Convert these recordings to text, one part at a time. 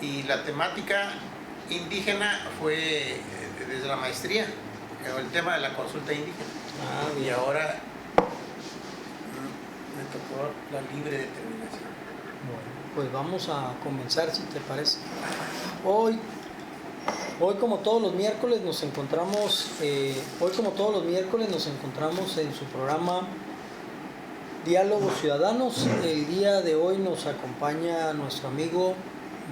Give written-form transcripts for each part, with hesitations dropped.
y la temática indígena fue desde la maestría, el tema de la consulta indígena. Y ahora me tocó la libre determinación. Bueno, pues vamos a comenzar, si te parece. Hoy como todos los miércoles nos encontramos, en su programa Diálogos Ciudadanos. El día de hoy nos acompaña nuestro amigo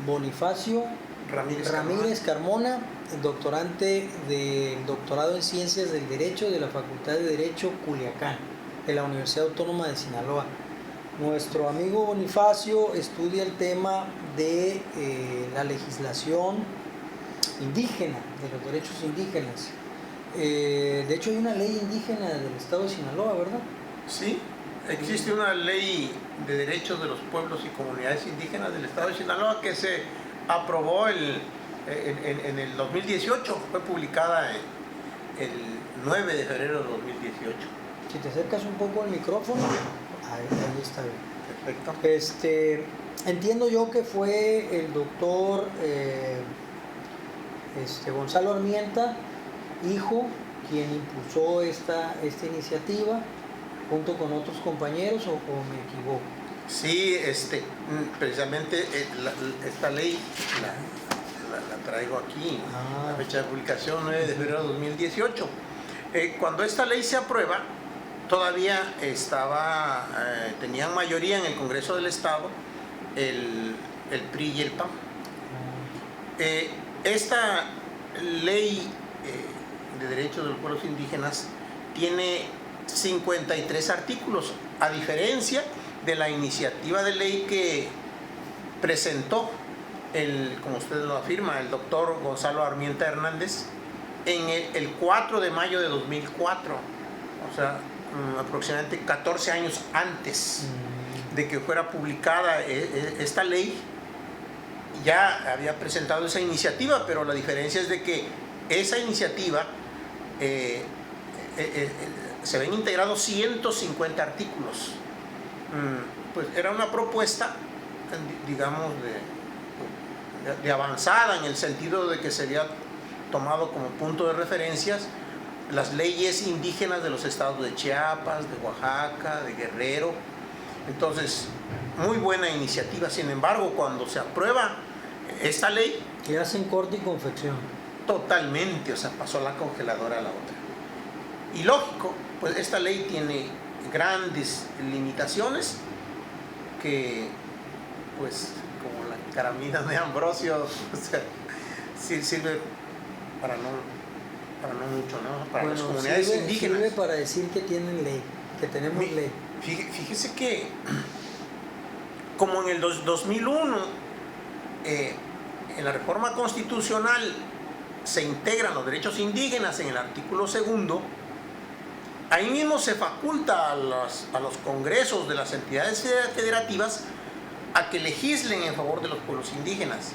Bonifacio Ramírez Carmona, doctorante del doctorado en Ciencias del Derecho de la Facultad de Derecho Culiacán, de la Universidad Autónoma de Sinaloa. Nuestro amigo Bonifacio estudia el tema de la legislación indígena, de los derechos indígenas. De hecho hay una ley indígena del estado de Sinaloa, ¿verdad? Sí, existe una ley de derechos de los pueblos y comunidades indígenas del estado de Sinaloa que se aprobó en el 2018, fue publicada el 9 de febrero de 2018. Si te acercas un poco al micrófono, ahí está bien. Perfecto. Entiendo yo que fue el doctor Gonzalo Armienta, hijo, quien impulsó esta iniciativa junto con otros compañeros, o me equivoco. Sí, precisamente esta ley la traigo aquí, la fecha de publicación 9 de febrero de 2018. Cuando esta ley se aprueba, todavía tenían mayoría en el Congreso del Estado el PRI y el PAN. Esta ley de derechos de los pueblos indígenas tiene 53 artículos, a diferencia de la iniciativa de ley que presentó como usted lo afirma, el doctor Gonzalo Armienta Hernández en el 4 de mayo de 2004, o sea, aproximadamente 14 años antes de que fuera publicada esta ley. Ya había presentado esa iniciativa, pero la diferencia es de que esa iniciativa se ven integrados 150 artículos. Pues era una propuesta, digamos, de avanzada, en el sentido de que se había tomado como punto de referencias las leyes indígenas de los estados de Chiapas, de Oaxaca, de Guerrero. Entonces, muy buena iniciativa. Sin embargo, cuando se aprueba esta ley, que hacen corte y confección. Totalmente, o sea, pasó la congeladora a la otra. Y lógico, pues esta ley tiene grandes limitaciones que, pues, como la caramina de Ambrosio, o sea, sí sirve para no mucho, ¿no? Para las comunidades indígenas. Sirve para decir que tienen ley, que tenemos ley. Fíjese que, como en el 2001, en la reforma constitucional se integran los derechos indígenas en el artículo 2, ahí mismo se faculta a los congresos de las entidades federativas a que legislen en favor de los pueblos indígenas.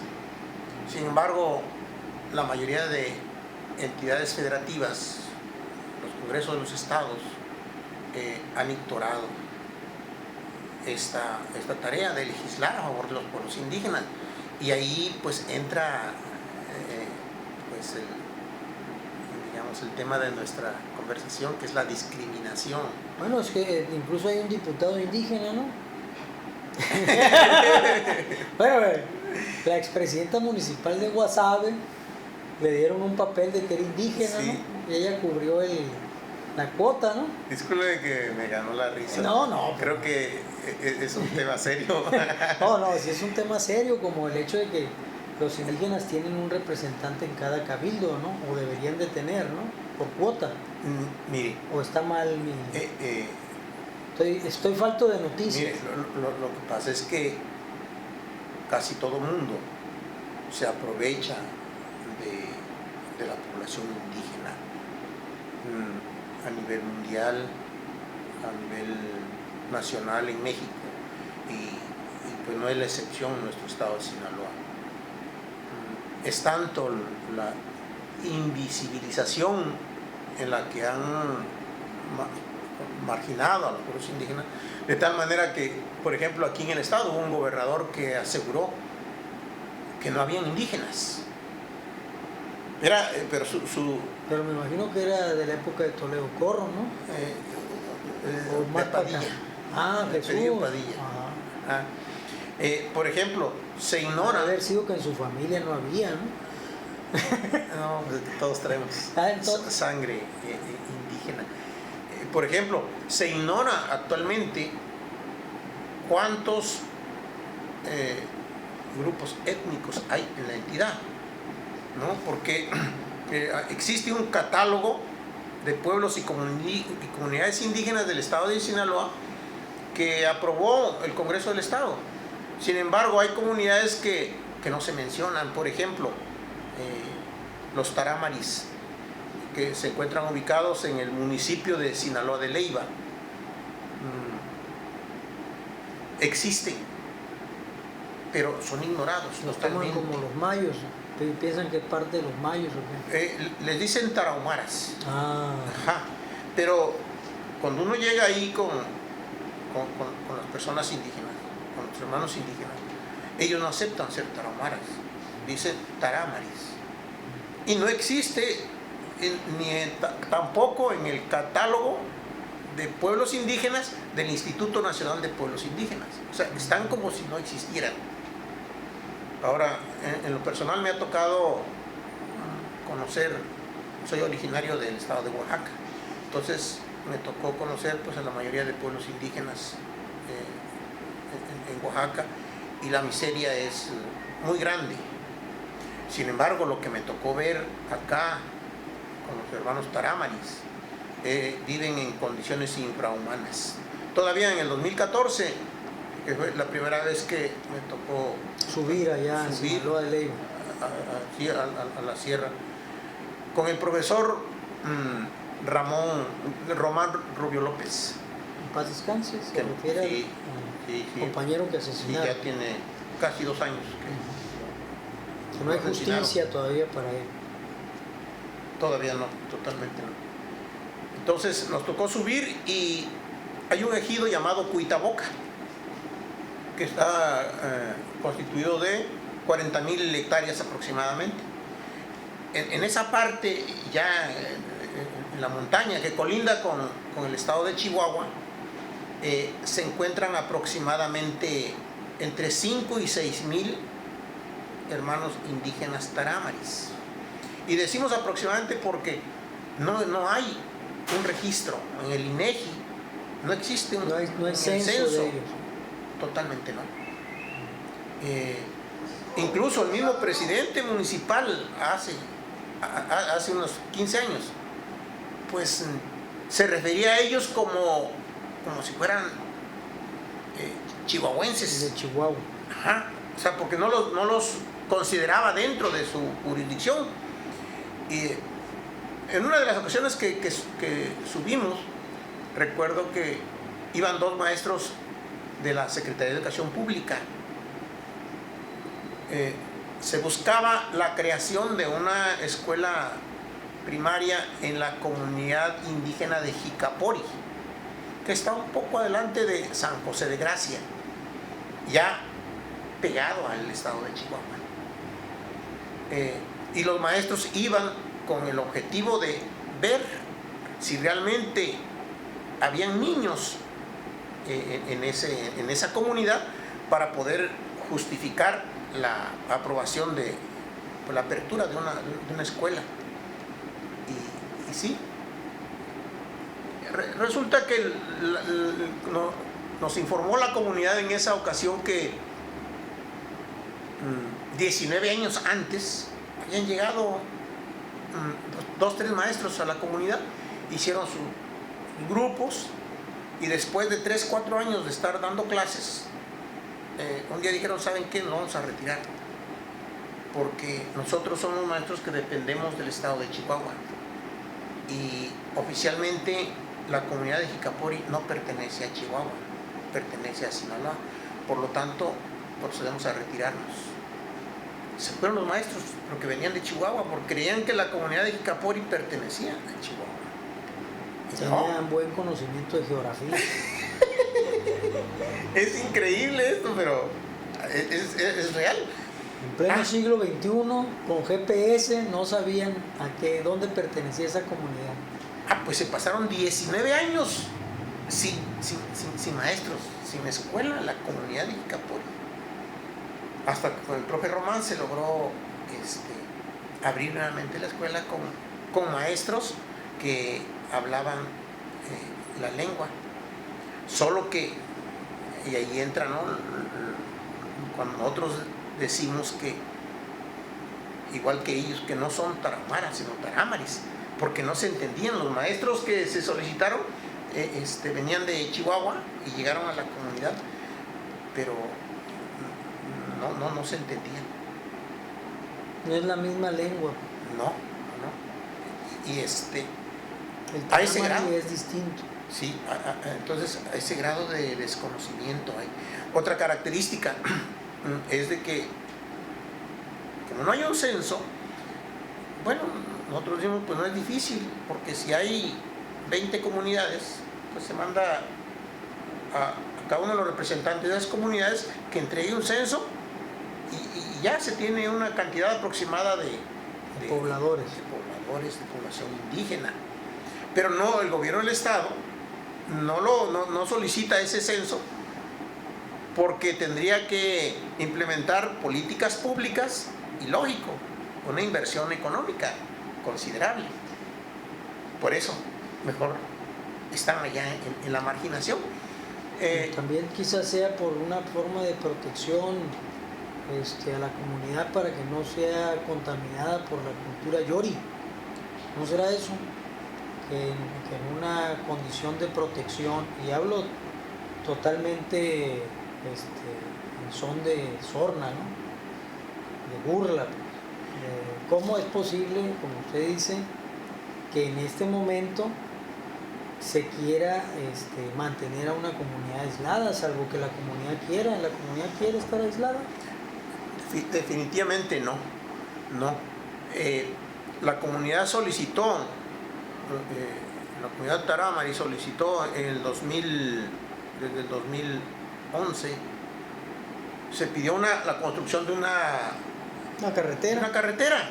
Sin embargo, la mayoría de entidades federativas, los congresos de los estados, han ignorado esta tarea de legislar a favor de los pueblos indígenas. Y ahí pues entra pues el tema de nuestra conversación, que es la discriminación. Bueno, es que incluso hay un diputado indígena, ¿no? Bueno, la expresidenta municipal de Guasave le dieron un papel de que era indígena, sí, ¿no? Y ella cubrió la cuota, ¿no? Disculpe que me ganó la risa. No. Creo que es un tema serio. No, sí es un tema serio, como el hecho de que los indígenas tienen un representante en cada cabildo, ¿no? O deberían de tener, ¿no? Por cuota. Mire. ¿O está mal mi...? Estoy falto de noticias. Mire, lo que pasa es que casi todo mundo se aprovecha de la población indígena a nivel mundial, a nivel nacional en México, y pues no es la excepción en nuestro estado de Sinaloa. Es tanto la invisibilización en la que han marginado a los pueblos indígenas, de tal manera que, por ejemplo, aquí en el estado hubo un gobernador que aseguró que no habían indígenas. Pero me imagino que era de la época de Toledo Corro, ¿no? O más de para Padilla. acá. Ah, De Jesús. Pedro Padilla. Ajá. Por ejemplo, se ignora. Haber sido que en su familia no había, ¿no? No, todos traemos sangre indígena. Por ejemplo, se ignora actualmente cuántos grupos étnicos hay en la entidad, ¿no? Porque existe un catálogo de pueblos y comunidades indígenas del estado de Sinaloa que aprobó el Congreso del Estado. Sin embargo, hay comunidades que no se mencionan. Por ejemplo, los tarámaris, que se encuentran ubicados en el municipio de Sinaloa de Leyva. Existen, pero son ignorados. Los toman totalmente. como los mayos, piensan que es parte de los mayos. ¿O qué? Les dicen tarahumaras. Ah. Ajá. Pero cuando uno llega ahí con las personas indígenas, con los hermanos indígenas, ellos no aceptan ser tarahumaras, dicen tarámaris. Y no existe tampoco en el catálogo de pueblos indígenas del Instituto Nacional de Pueblos Indígenas. O sea, están como si no existieran. Ahora, en lo personal me ha tocado conocer, soy originario del estado de Oaxaca, entonces me tocó conocer pues a la mayoría de pueblos indígenas en Oaxaca, y la miseria es muy grande. Sin embargo, lo que me tocó ver acá con los hermanos tarámaris, viven en condiciones infrahumanas. Todavía en el 2014, que fue la primera vez que me tocó subir allá en Sinaloa de Leyva, a la sierra, con el profesor Román Rubio López. En paz descanse, se refiere al compañero que asesinaron. Sí, ya tiene casi 2 años que no hay justicia todavía para él. Todavía no, totalmente no. Entonces nos tocó subir y hay un ejido llamado Cuitaboca, que está constituido de 40,000 hectáreas aproximadamente. En esa parte, ya en la montaña que colinda con el estado de Chihuahua, se encuentran aproximadamente entre 5 y 6,000 hermanos indígenas tarámaris. Y decimos aproximadamente porque no hay un registro en el INEGI, no existe un censo de ellos. Totalmente no. Incluso el mismo presidente municipal hace unos 15 años, pues se refería a ellos como si fueran chihuahuenses. De Chihuahua. Ajá. O sea, porque no los consideraba dentro de su jurisdicción. Y en una de las ocasiones que subimos, recuerdo que iban 2 maestros de la Secretaría de Educación Pública. Se buscaba la creación de una escuela primaria en la comunidad indígena de Jicapori, que está un poco adelante de San José de Gracia, ya pegado al estado de Chihuahua. Y los maestros iban con el objetivo de ver si realmente habían niños en esa comunidad para poder justificar la aprobación de la apertura de una escuela. Y sí, resulta que nos informó la comunidad en esa ocasión que 19 años antes habían llegado 2, 3 maestros a la comunidad, hicieron sus grupos, y después de 3, 4 años de estar dando clases, un día dijeron: ¿saben qué? Nos vamos a retirar, porque nosotros somos maestros que dependemos del estado de Chihuahua, y oficialmente la comunidad de Jicapori no pertenece a Chihuahua, pertenece a Sinaloa, por lo tanto procedemos a retirarnos. Se fueron los maestros, porque venían de Chihuahua, porque creían que la comunidad de Jicapori pertenecía a Chihuahua. Tenían buen conocimiento de geografía. Es increíble esto, pero es real. En pleno siglo XXI, con GPS, no sabían dónde pertenecía esa comunidad. Pues se pasaron 19 años sin maestros, sin escuela, la comunidad de Icapori. Hasta que con el profe Román se logró abrir nuevamente la escuela con maestros que hablaban la lengua. Solo que, y ahí entra, ¿no?, cuando nosotros decimos que, igual que ellos, que no son tarahumaras, sino tarámaris, porque no se entendían. Los maestros que se solicitaron venían de Chihuahua y llegaron a la comunidad, pero no se entendían. No es la misma lengua. No. Y el a ese grado es distinto. Sí, entonces a ese grado de desconocimiento hay. Otra característica es de que, como no hay un censo, bueno, nosotros decimos, pues no es difícil, porque si hay 20 comunidades, pues se manda a cada uno de los representantes de esas comunidades que entregue un censo y ya se tiene una cantidad aproximada de pobladores. De población indígena. Pero no, el gobierno del estado no solicita ese censo, porque tendría que implementar políticas públicas y, lógico, una inversión económica considerable. Por eso, mejor están allá en la marginación. También quizás sea por una forma de protección a la comunidad, para que no sea contaminada por la cultura yori. ¿No será eso? Que en una condición de protección, y hablo totalmente en son de sorna, ¿no?, de burla, ¿cómo es posible, como usted dice, que en este momento se quiera mantener a una comunidad aislada, salvo que la comunidad quiere estar aislada? Definitivamente no. La comunidad solicitó, la comunidad tarámari solicitó en el 2000, desde el 2011, se pidió la construcción de una carretera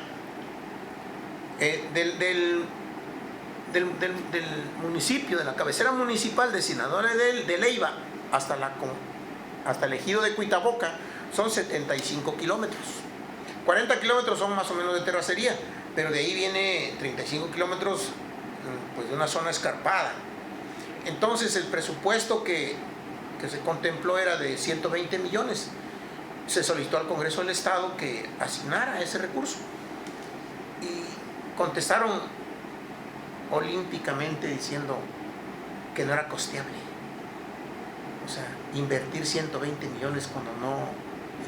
del municipio, de la cabecera municipal de Sinaloa de Leiva hasta el ejido de Cuitaboca. Son 75 kilómetros. 40 kilómetros son más o menos de terracería, pero de ahí viene 35 kilómetros pues, de una zona escarpada. Entonces el presupuesto que se contempló era de 120 millones. Se solicitó al Congreso del Estado que asignara ese recurso. Y contestaron olímpicamente diciendo que no era costeable. O sea, invertir 120 millones cuando no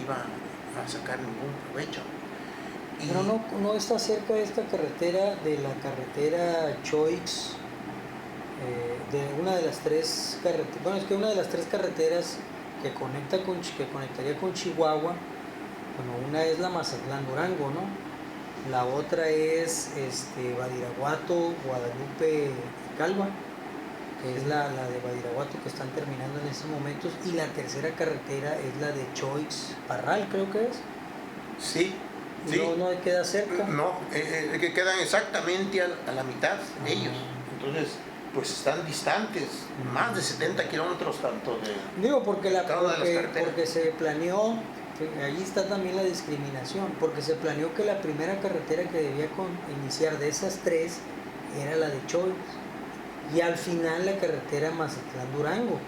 iba a sacar ningún provecho. Pero no está cerca de esta carretera, de la carretera Choix, de una de las tres carreteras. Bueno, es que una de las tres carreteras que conectaría con Chihuahua, bueno, una es la Mazatlán-Durango, ¿no? La otra es Badiraguato, Guadalupe, Calva, que es la de Badiraguato, que están terminando en estos momentos, y la tercera carretera es la de Choix Parral, creo que es. Sí. Sí. No queda cerca. No, que quedan exactamente a la mitad de ellos. Entonces, pues están distantes, más de 70 kilómetros tanto de... Digo, porque se planeó, ahí está también la discriminación, porque se planeó que la primera carretera que debía iniciar de esas tres era la de Choix, y al final la carretera Mazatlán-Durango.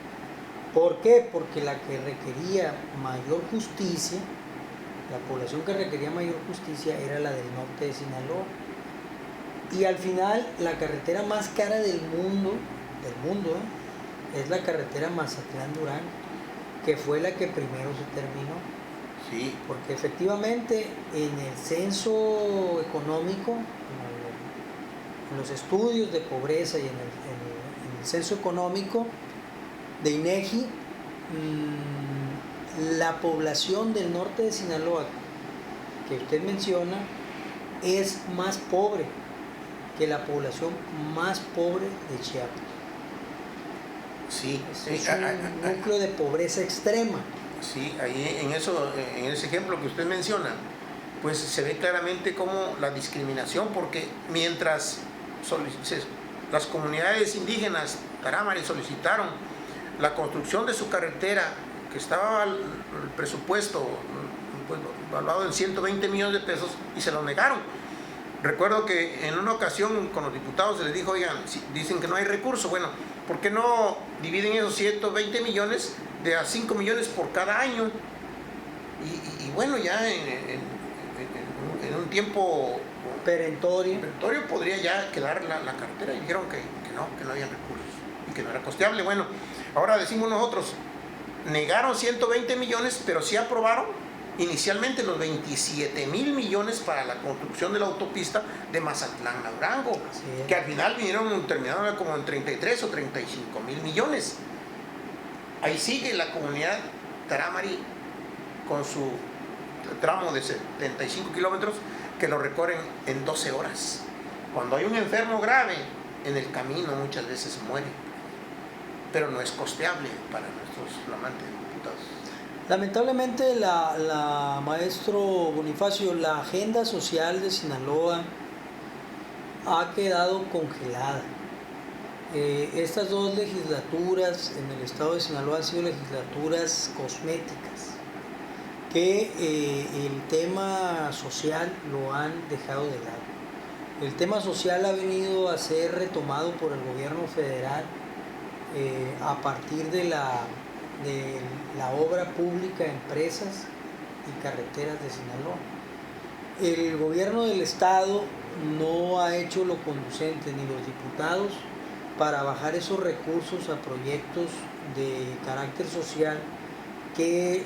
¿Por qué? Porque la que requería mayor justicia, la población que requería mayor justicia, era la del norte de Sinaloa. Y al final la carretera más cara del mundo, es la carretera Mazatlán-Durango, que fue la que primero se terminó. Sí. Porque efectivamente en el censo económico, en los estudios de pobreza y en el censo económico de INEGI, la población del norte de Sinaloa que usted menciona es más pobre que la población más pobre de Chiapas. Sí. Es un núcleo de pobreza extrema. Sí, ahí en eso, en ese ejemplo que usted menciona, pues se ve claramente como la discriminación, porque mientras las comunidades indígenas Tarámari solicitaron la construcción de su carretera, que estaba el presupuesto pues, valuado en 120 millones de pesos, y se lo negaron. Recuerdo que en una ocasión con los diputados se les dijo, oigan, dicen que no hay recursos, bueno, ¿por qué no dividen esos 120 millones de a 5 millones por cada año? Y bueno, ya en un tiempo perentorio podría ya quedar la carretera, y dijeron que no había recursos y que no era costeable. Bueno, ahora decimos nosotros, negaron 120 millones, pero sí aprobaron inicialmente los 27 mil millones para la construcción de la autopista de Mazatlán a Durango, que al final terminaron como en 33 o 35 mil millones. Ahí sigue la comunidad Tarámari con su tramo de 75 kilómetros que lo recorren en 12 horas. Cuando hay un enfermo grave en el camino, muchas veces muere, pero no es costeable para nuestros flamantes diputados. Lamentablemente, la maestro Bonifacio, la agenda social de Sinaloa ha quedado congelada. Estas dos legislaturas en el estado de Sinaloa han sido legislaturas cosméticas, que el tema social lo han dejado de lado. El tema social ha venido a ser retomado por el gobierno federal a partir de la obra pública Empresas y Carreteras de Sinaloa. El gobierno del estado no ha hecho lo conducente, ni los diputados, para bajar esos recursos a proyectos de carácter social que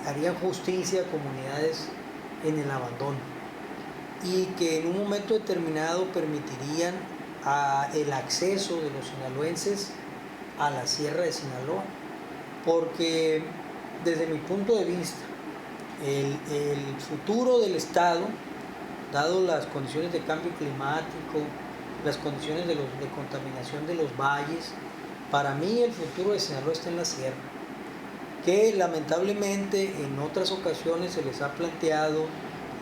harían justicia a comunidades en el abandono y que en un momento determinado permitirían el acceso de los sinaloenses a la Sierra de Sinaloa, porque desde mi punto de vista el futuro del estado, dado las condiciones de cambio climático, las condiciones de contaminación de los valles, para mí el futuro de Sinaloa está en la sierra, que lamentablemente en otras ocasiones se les ha planteado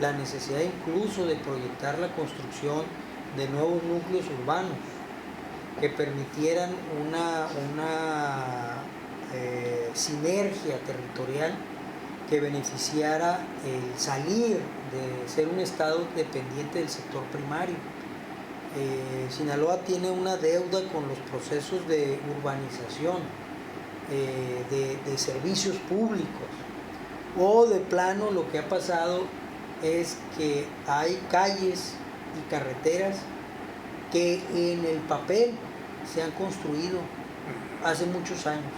la necesidad incluso de proyectar la construcción de nuevos núcleos urbanos que permitieran una sinergia territorial que beneficiara el salir de ser un estado dependiente del sector primario. Sinaloa tiene una deuda con los procesos de urbanización, de servicios públicos, o de plano lo que ha pasado es que hay calles y carreteras que en el papel se han construido hace muchos años,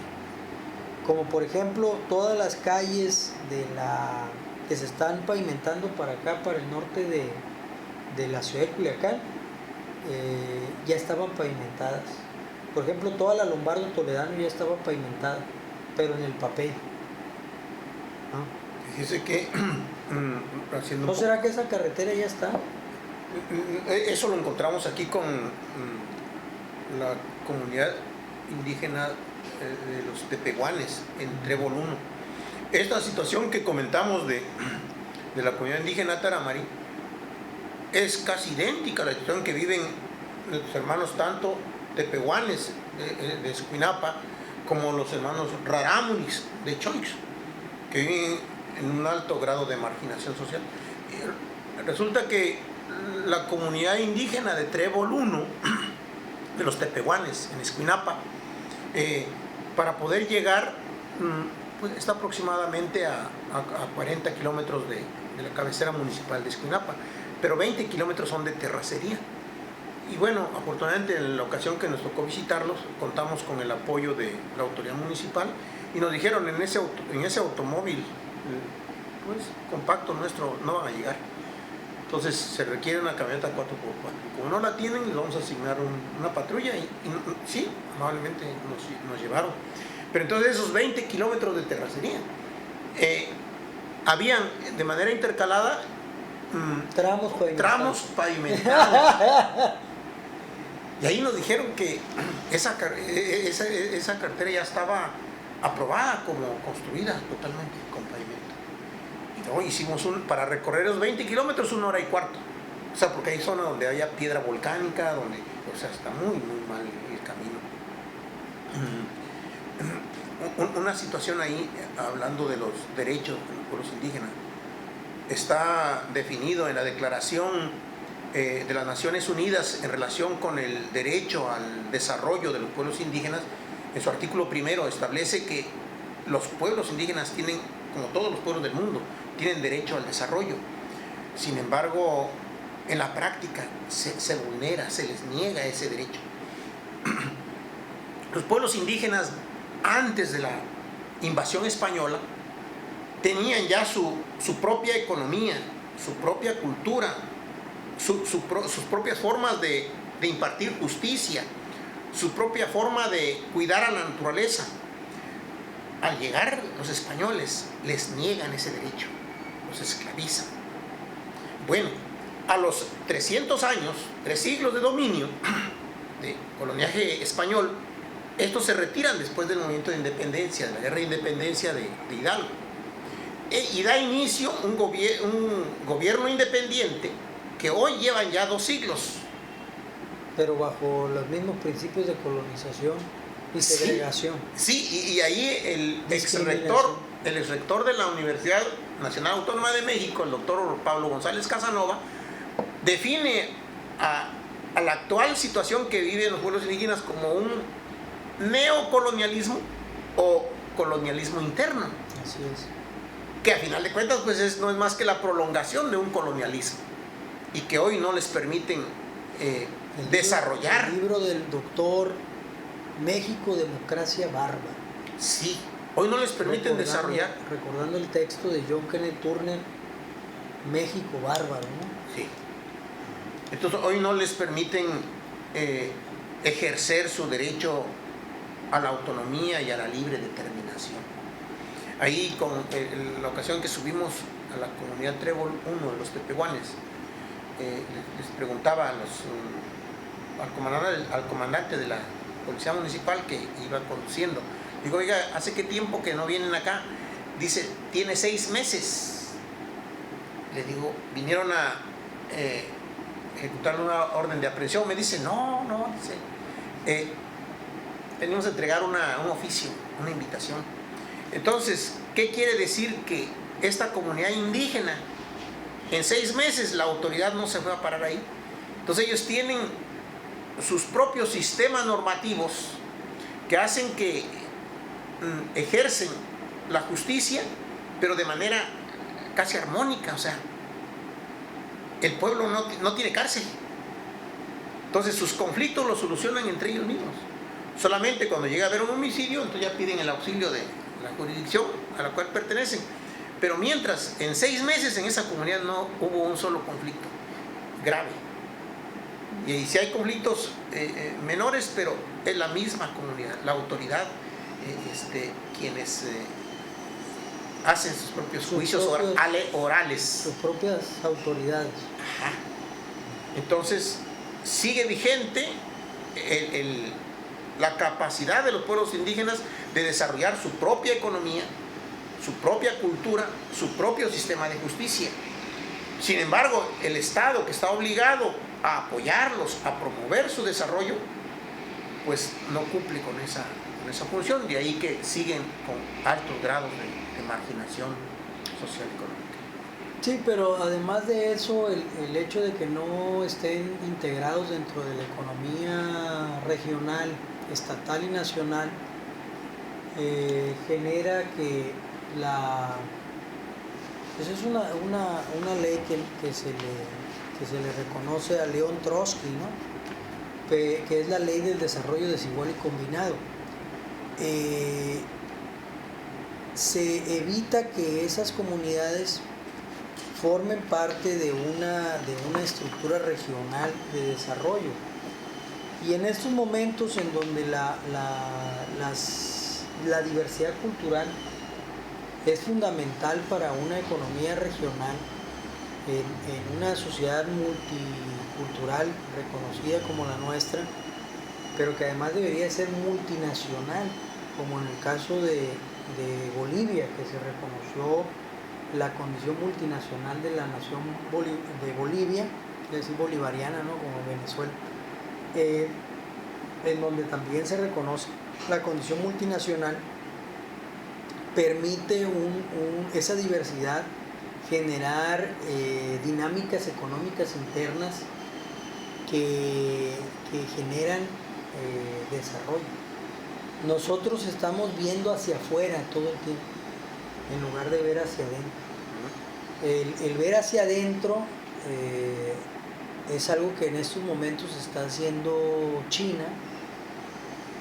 como por ejemplo todas las calles que se están pavimentando para acá, para el norte de la ciudad de Culiacán, ya estaban pavimentadas. Por ejemplo, toda la Lombardo Toledano ya estaba pavimentada, pero en el papel. Fíjese que ¿No será que esa carretera ya está? Eso lo encontramos aquí con la comunidad indígena de los tepehuanes en Trébol 1. Esta situación que comentamos de la comunidad indígena Tarámari es casi idéntica a la situación que viven nuestros hermanos tanto tepehuanes de Escuinapa como los hermanos rarámuris de Choix, que viven en un alto grado de marginación social. Y resulta que la comunidad indígena de Trébol 1, de los tepehuanes en Escuinapa, para poder llegar, pues está aproximadamente a 40 kilómetros de la cabecera municipal de Escuinapa, pero 20 kilómetros son de terracería. Y bueno, afortunadamente en la ocasión que nos tocó visitarlos, contamos con el apoyo de la autoridad municipal y nos dijeron en ese automóvil pues compacto nuestro no van a llegar. Entonces se requiere una camioneta 4x4. Como no la tienen, les vamos a asignar una patrulla y sí, amablemente nos llevaron. Pero entonces esos 20 kilómetros de terracería, habían de manera intercalada tramos pavimentados. Y ahí nos dijeron que esa carretera ya estaba aprobada como construida totalmente con pavimento. Y luego hicimos para recorrer los 20 kilómetros 1 hora y cuarto. O sea, porque hay zonas donde haya piedra volcánica, donde, o sea, está muy, muy mal el camino. Una situación ahí, hablando de los derechos de los pueblos indígenas, está definido en la Declaración de las Naciones Unidas en relación con el derecho al desarrollo de los pueblos indígenas. En su artículo primero establece que los pueblos indígenas tienen, como todos los pueblos del mundo, tienen derecho al desarrollo. Sin embargo, en la práctica se vulnera, se les niega ese derecho. Los pueblos indígenas, antes de la invasión española, tenían ya su propia economía, su propia cultura, sus propias formas de impartir justicia, su propia forma de cuidar a la naturaleza. Al llegar los españoles, les niegan ese derecho, los esclavizan. Bueno, a los 300 años, 3 siglos de dominio, de coloniaje español, estos se retiran después del movimiento de independencia, de la guerra de independencia de Hidalgo. Y da inicio un gobierno independiente que hoy llevan ya 2 siglos. Pero bajo los mismos principios de colonización y segregación. Sí, y ahí el exrector de la Universidad Nacional Autónoma de México, el doctor Pablo González Casanova, define a la actual situación que viven los pueblos indígenas como un neocolonialismo o colonialismo interno. Así es. Que a final de cuentas pues no es más que la prolongación de un colonialismo y que hoy no les permiten desarrollar. El libro del doctor México, Democracia Bárbara. Sí, hoy no les permiten desarrollar. Recordando el texto de John Kenneth Turner, México Bárbaro, ¿no? Sí. Entonces hoy no les permiten ejercer su derecho a la autonomía y a la libre determinación. Ahí con la ocasión que subimos a la comunidad Trébol 1 de los tepehuanes, les preguntaba al comandante de la policía municipal que iba conduciendo, digo, oiga, ¿hace qué tiempo que no vienen acá? Dice, tiene 6 meses. Le digo, vinieron a ejecutar una orden de aprehensión. Me dice, no, dice, tenemos que entregar un oficio, una invitación. Entonces, ¿qué quiere decir? Que esta comunidad indígena, en 6 meses la autoridad no se fue a parar ahí. Entonces ellos tienen sus propios sistemas normativos que hacen que ejercen la justicia, pero de manera casi armónica. O sea, el pueblo no tiene cárcel. Entonces sus conflictos los solucionan entre ellos mismos. Solamente cuando llega a haber un homicidio, entonces ya piden el auxilio de la jurisdicción a la cual pertenecen. Pero mientras, en 6 meses en esa comunidad no hubo un solo conflicto grave. Y si hay conflictos menores, pero es la misma comunidad, la autoridad, quienes hacen sus propios juicios orales. Sus propias autoridades. Ajá. Entonces, sigue vigente la capacidad de los pueblos indígenas de desarrollar su propia economía, su propia cultura, su propio sistema de justicia. Sin embargo, el Estado, que está obligado a apoyarlos, a promover su desarrollo, pues no cumple con esa función. De ahí que siguen con altos grados de marginación social y económica. Sí, pero además de eso, el hecho de que no estén integrados dentro de la economía regional, estatal y nacional, genera que esa es una ley que se le reconoce a León Trotsky, ¿no? Que es la ley del desarrollo desigual y combinado. Se evita que esas comunidades formen parte de una estructura regional de desarrollo. Y en estos momentos en donde la diversidad cultural es fundamental para una economía regional, en una sociedad multicultural reconocida como la nuestra, pero que además debería ser multinacional, como en el caso de Bolivia, que se reconoció la condición multinacional de la nación de Bolivia, es decir, bolivariana, ¿no? Como Venezuela, en donde también se reconoce la condición multinacional, permite esa diversidad generar dinámicas económicas internas que generan desarrollo. Nosotros estamos viendo hacia afuera todo el tiempo, en lugar de ver hacia adentro. El ver hacia adentro es algo que en estos momentos está haciendo China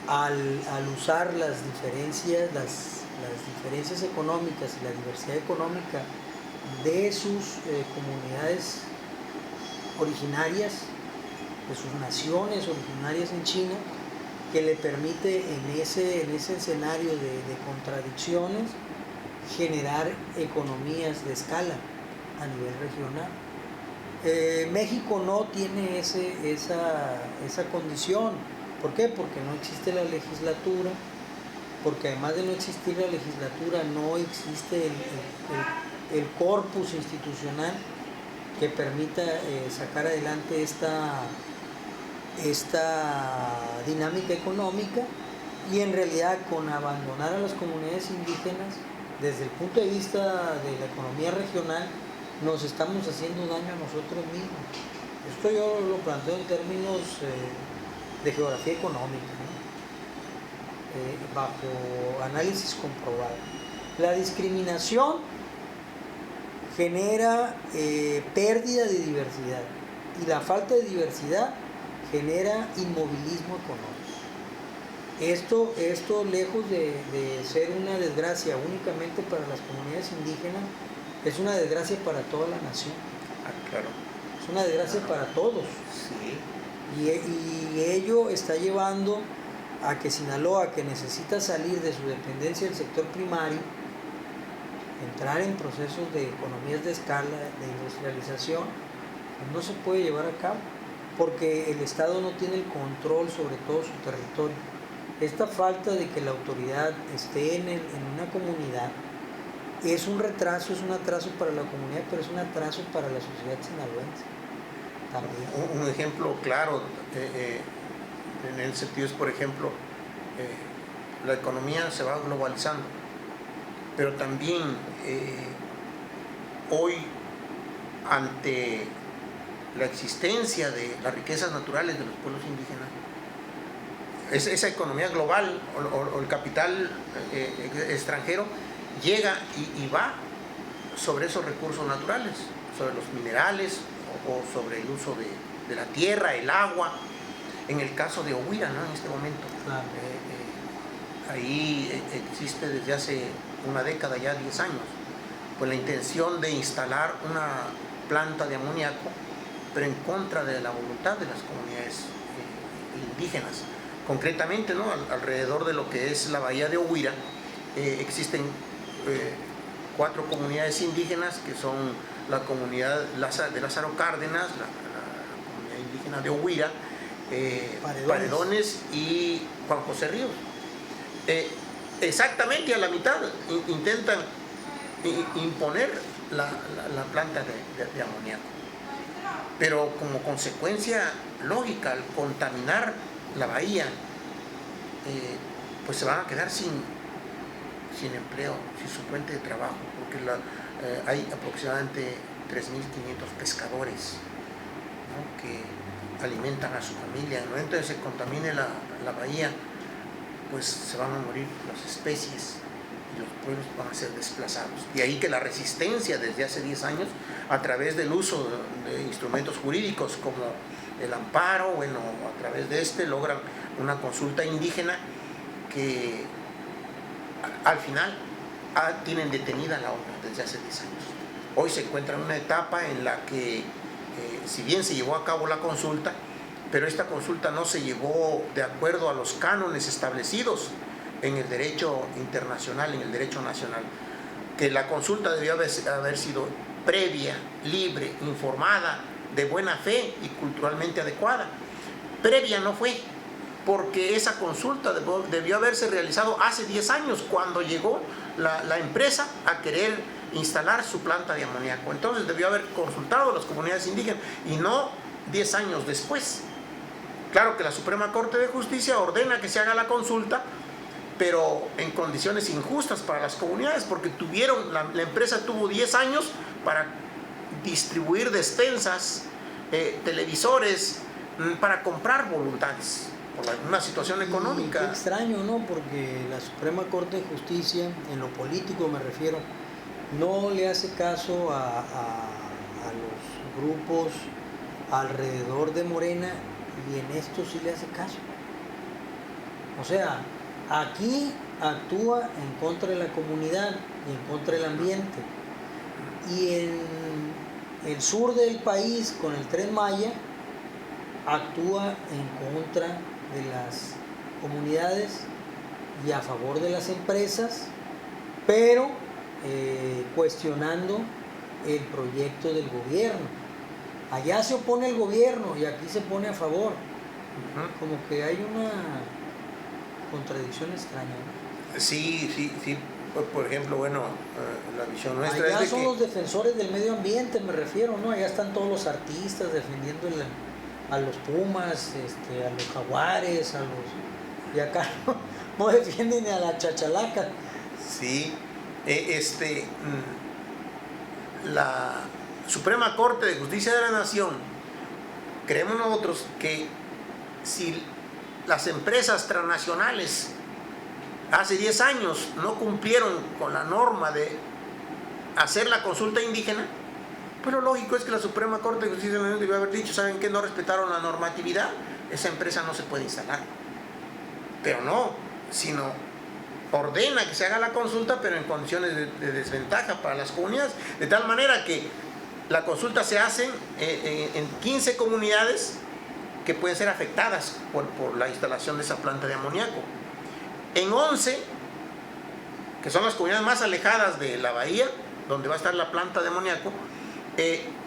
al usar las diferencias económicas y la diversidad económica de sus comunidades originarias, de sus naciones originarias en China, que le permite en ese escenario de contradicciones generar economías de escala a nivel regional. México no tiene esa condición. ¿Por qué? Porque no existe la legislatura, porque además de no existir la legislatura no existe el corpus institucional que permita sacar adelante esta dinámica económica, y en realidad con abandonar a las comunidades indígenas desde el punto de vista de la economía regional nos estamos haciendo daño a nosotros mismos. Esto yo lo planteo en términos de geografía económica, ¿no? Bajo análisis comprobado. La discriminación genera pérdida de diversidad, y la falta de diversidad genera inmovilismo económico. Esto lejos de ser una desgracia únicamente para las comunidades indígenas, es una desgracia para toda la nación. Claro. Es una desgracia para todos. Sí. Y ello está llevando a que Sinaloa, que necesita salir de su dependencia del sector primario, entrar en procesos de economías de escala, de industrialización, no se puede llevar a cabo, porque el Estado no tiene el control sobre todo su territorio. Esta falta de que la autoridad esté en una comunidad es un retraso, es un atraso para la comunidad, pero es un atraso para la sociedad sinaloense también. Un ejemplo claro en el sentido es, por ejemplo, la economía se va globalizando, pero también hoy, ante la existencia de las riquezas naturales de los pueblos indígenas, esa economía global o el capital extranjero llega y va sobre esos recursos naturales, sobre los minerales o sobre el uso de la tierra, el agua. En el caso de Ohuira, ¿no? En este momento, claro. Ahí existe desde hace una década, ya 10 años, pues la intención de instalar una planta de amoníaco, pero en contra de la voluntad de las comunidades indígenas. Concretamente, ¿no? Alrededor de lo que es la bahía de Ohuira existen 4 comunidades indígenas, que son la comunidad de Lázaro Cárdenas, la comunidad indígena de Ohuira, Paredones y Juan José Ríos. Exactamente a la mitad intentan imponer la planta de amoníaco, pero como consecuencia lógica, al contaminar la bahía, pues se van a quedar sin empleo, sin su fuente de trabajo, porque hay aproximadamente 3.500 pescadores, ¿no? Que alimentan a su familia. En el momento en que se contamine la bahía, pues se van a morir las especies y los pueblos van a ser desplazados. Y ahí que la resistencia desde hace 10 años, a través del uso de instrumentos jurídicos como el amparo, bueno, a través de logran una consulta indígena que al final tienen detenida la obra desde hace 10 años. Hoy se encuentra en una etapa en la que, si bien se llevó a cabo la consulta, pero esta consulta no se llevó de acuerdo a los cánones establecidos en el derecho internacional, en el derecho nacional, que la consulta debió haber sido previa, libre, informada, de buena fe y culturalmente adecuada. Previa no fue, porque esa consulta debió haberse realizado hace 10 años, cuando llegó la empresa a querer instalar su planta de amoníaco. Entonces debió haber consultado a las comunidades indígenas y no 10 años después. Claro que la Suprema Corte de Justicia ordena que se haga la consulta, pero en condiciones injustas para las comunidades, porque la empresa tuvo 10 años para distribuir despensas, televisores, para comprar voluntades por una situación económica. Qué extraño, ¿no? Porque la Suprema Corte de Justicia, en lo político me refiero, no le hace caso a los grupos alrededor de Morena, y en esto sí le hace caso. O sea, aquí actúa en contra de la comunidad y en contra del ambiente. Y en el sur del país, con el Tren Maya, actúa en contra de las comunidades y a favor de las empresas, pero cuestionando el proyecto del gobierno. Allá se opone el gobierno y aquí se pone a favor. Como que hay una contradicción extraña, ¿no? Sí. Por ejemplo, bueno, la visión nuestra allá es de son que los defensores del medio ambiente, me refiero, ¿no? Allá están todos los artistas defendiendo a los pumas, a los jaguares, y acá no defienden ni a la chachalaca. Sí, la Suprema Corte de Justicia de la Nación, creemos nosotros que si las empresas transnacionales hace 10 años no cumplieron con la norma de hacer la consulta indígena, pues lo lógico es que la Suprema Corte de Justicia de la Nación debió haber dicho: ¿saben qué? No respetaron la normatividad, esa empresa no se puede instalar. Pero no, sino ordena que se haga la consulta, pero en condiciones de desventaja para las comunidades, de tal manera que la consulta se hace en 15 comunidades que pueden ser afectadas por la instalación de esa planta de amoníaco. En 11, que son las comunidades más alejadas de la bahía, donde va a estar la planta de amoníaco,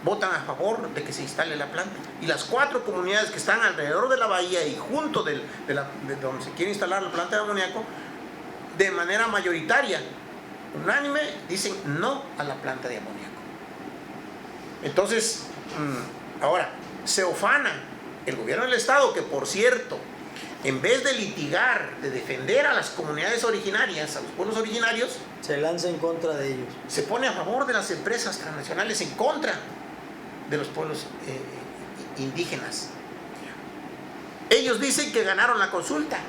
votan a favor de que se instale la planta. Y las 4 comunidades que están alrededor de la bahía y junto de donde se quiere instalar la planta de amoníaco, de manera mayoritaria, unánime, dicen no a la planta de amoníaco. Entonces, ahora, se ufana el gobierno del Estado, que por cierto, en vez de litigar, de defender a las comunidades originarias, a los pueblos originarios, se lanza en contra de ellos. Se pone a favor de las empresas transnacionales, en contra de los pueblos indígenas. Ellos dicen que ganaron la consulta,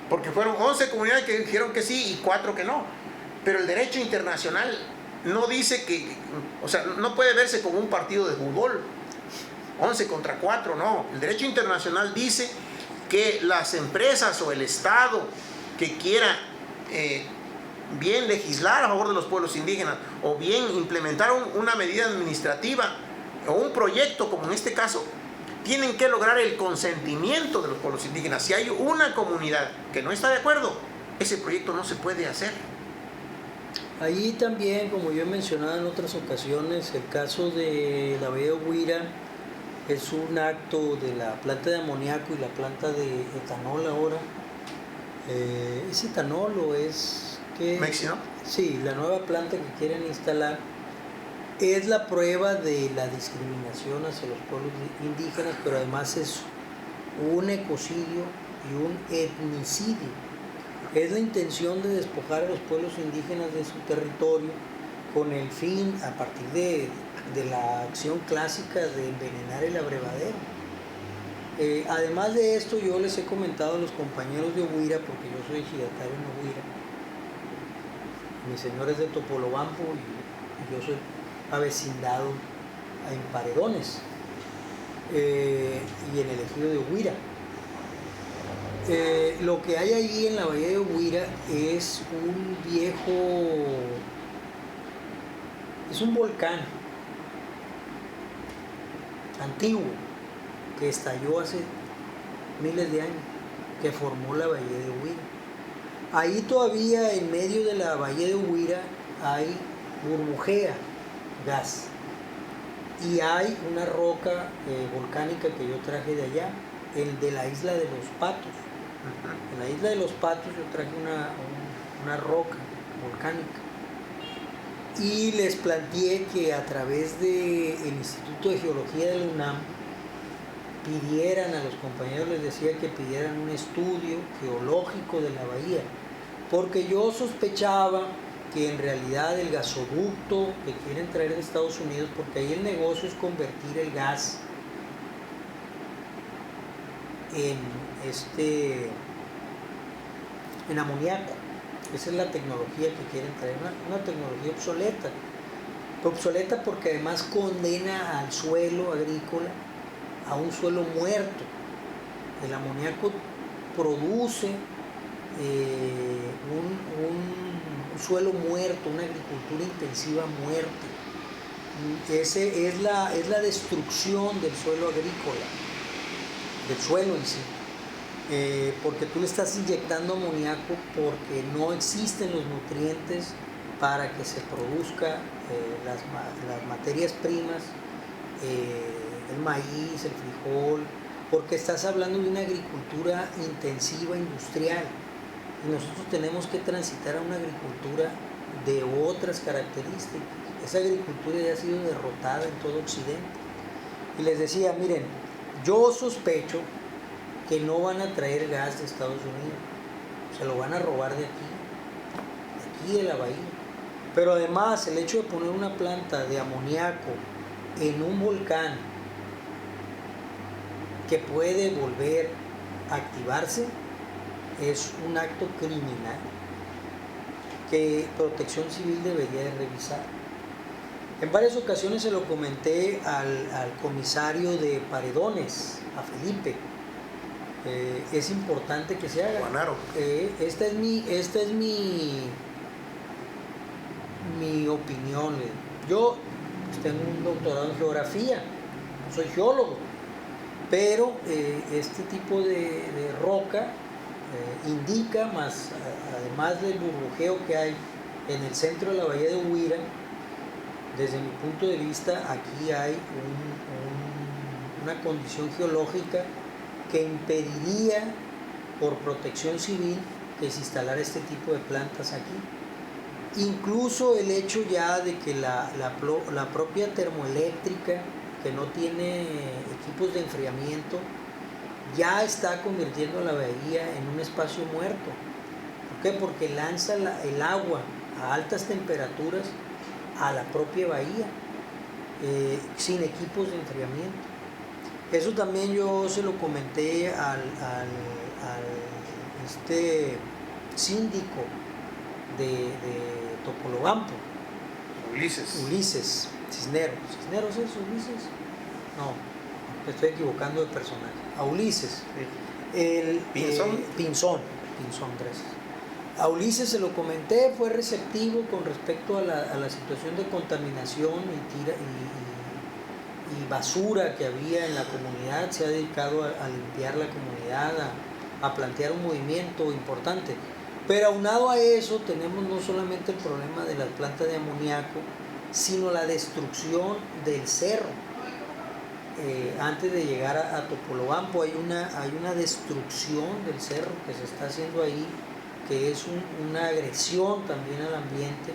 porque fueron 11 comunidades que dijeron que sí y 4 que no. Pero el derecho internacional no dice que, o sea, no puede verse como un partido de fútbol, 11 contra 4, no. El derecho internacional dice que las empresas o el Estado que quiera bien legislar a favor de los pueblos indígenas o bien implementar una medida administrativa o un proyecto, como en este caso, tienen que lograr el consentimiento de los pueblos indígenas. Si hay una comunidad que no está de acuerdo, ese proyecto no se puede hacer. Ahí también, como yo he mencionado en otras ocasiones, el caso de la bahía de Huira es un acto de la planta de amoníaco y la planta de etanol ahora. ¿Es etanol o es qué? ¿México? Sí, la nueva planta que quieren instalar es la prueba de la discriminación hacia los pueblos indígenas, pero además es un ecocidio y un etnicidio. Es la intención de despojar a los pueblos indígenas de su territorio con el fin, a partir de la acción clásica de envenenar el abrevadero. Además de esto, yo les he comentado a los compañeros de Huira, porque yo soy ejidatario en Huira, mi señor es de Topolobampo y yo soy avecindado en Paredones y en el ejido de Huira. Lo que hay allí en la bahía de Huira es un volcán antiguo que estalló hace miles de años, que formó la bahía de Huira. Ahí todavía en medio de la bahía de Huira burbujea gas y hay una roca volcánica que yo traje de allá el de la isla de los Patos. En la isla de los Patos yo traje una roca volcánica y les planteé que a través del Instituto de Geología de la UNAM pidieran a los compañeros, les decía que pidieran un estudio geológico de la bahía, porque yo sospechaba que en realidad el gasoducto que quieren traer de Estados Unidos, porque ahí el negocio es convertir el gas en amoníaco. Esa es la tecnología que quieren traer, una tecnología obsoleta porque además condena al suelo agrícola a un suelo muerto. El amoníaco produce un suelo muerto, una agricultura intensiva muerta. Ese es la destrucción del suelo agrícola, del suelo en sí. Porque tú le estás inyectando amoníaco porque no existen los nutrientes para que se produzca las materias primas, el maíz, el frijol, porque estás hablando de una agricultura intensiva industrial y nosotros tenemos que transitar a una agricultura de otras características. Esa agricultura ya ha sido derrotada en todo Occidente. Y les decía, miren, yo sospecho que no van a traer gas de Estados Unidos, se lo van a robar de aquí de la bahía. Pero además el hecho de poner una planta de amoníaco en un volcán que puede volver a activarse es un acto criminal que Protección Civil debería de revisar. En varias ocasiones se lo comenté al comisario de Paredones, a Felipe. Es importante que se haga. Esta es mi opinión. Yo tengo un doctorado en geografía, no soy geólogo, pero este tipo de roca indica, más además del burbujeo que hay en el centro de la bahía de Huira, desde mi punto de vista aquí hay una condición geológica que impediría por Protección Civil que se instalara este tipo de plantas aquí. Incluso el hecho ya de que la propia termoeléctrica, que no tiene equipos de enfriamiento, ya está convirtiendo a la bahía en un espacio muerto. ¿Por qué? Porque lanza el agua a altas temperaturas a la propia bahía, sin equipos de enfriamiento. Eso también yo se lo comenté al síndico de Topolobampo, Ulises Cisneros. ¿Cisneros es Ulises? No, me estoy equivocando de personaje. A Ulises. Pinzón, gracias. A Ulises se lo comenté, fue receptivo con respecto a la situación de contaminación y basura que había en la comunidad. Se ha dedicado a limpiar la comunidad, a plantear un movimiento importante. Pero aunado a eso tenemos no solamente el problema de las plantas de amoníaco, sino la destrucción del cerro. Antes de llegar a Topolobampo hay una destrucción del cerro que se está haciendo ahí, que es una agresión también al ambiente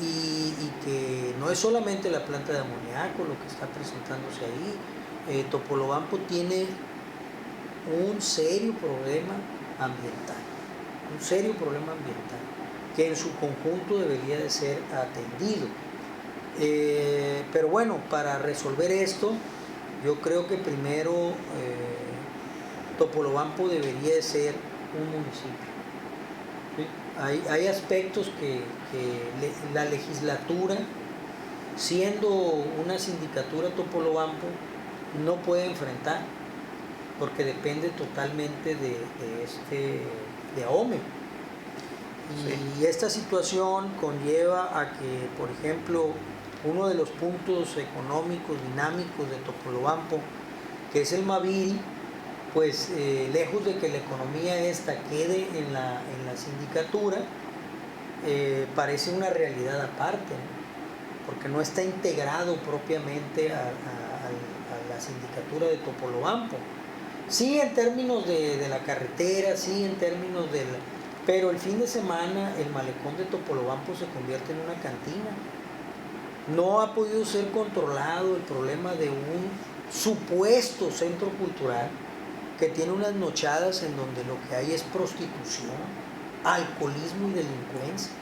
y que no es solamente la planta de amoníaco lo que está presentándose ahí. Topolobampo tiene un serio problema ambiental, que en su conjunto debería de ser atendido. Pero bueno, para resolver esto, yo creo que primero Topolobampo debería de ser un municipio. ¿Sí? Hay aspectos que la legislatura, siendo una sindicatura Topolobampo, no puede enfrentar, porque depende totalmente de AOME. Y esta situación conlleva a que, por ejemplo, uno de los puntos económicos dinámicos de Topolobampo, que es el Maviri, pues lejos de que la economía esta quede en la sindicatura, parece una realidad aparte, ¿no? Porque no está integrado propiamente a la sindicatura de Topolobampo. Sí, en términos de la carretera, sí, en términos del... Pero el fin de semana el malecón de Topolobampo se convierte en una cantina. No ha podido ser controlado el problema de un supuesto centro cultural que tiene unas nochadas en donde lo que hay es prostitución, alcoholismo y delincuencia.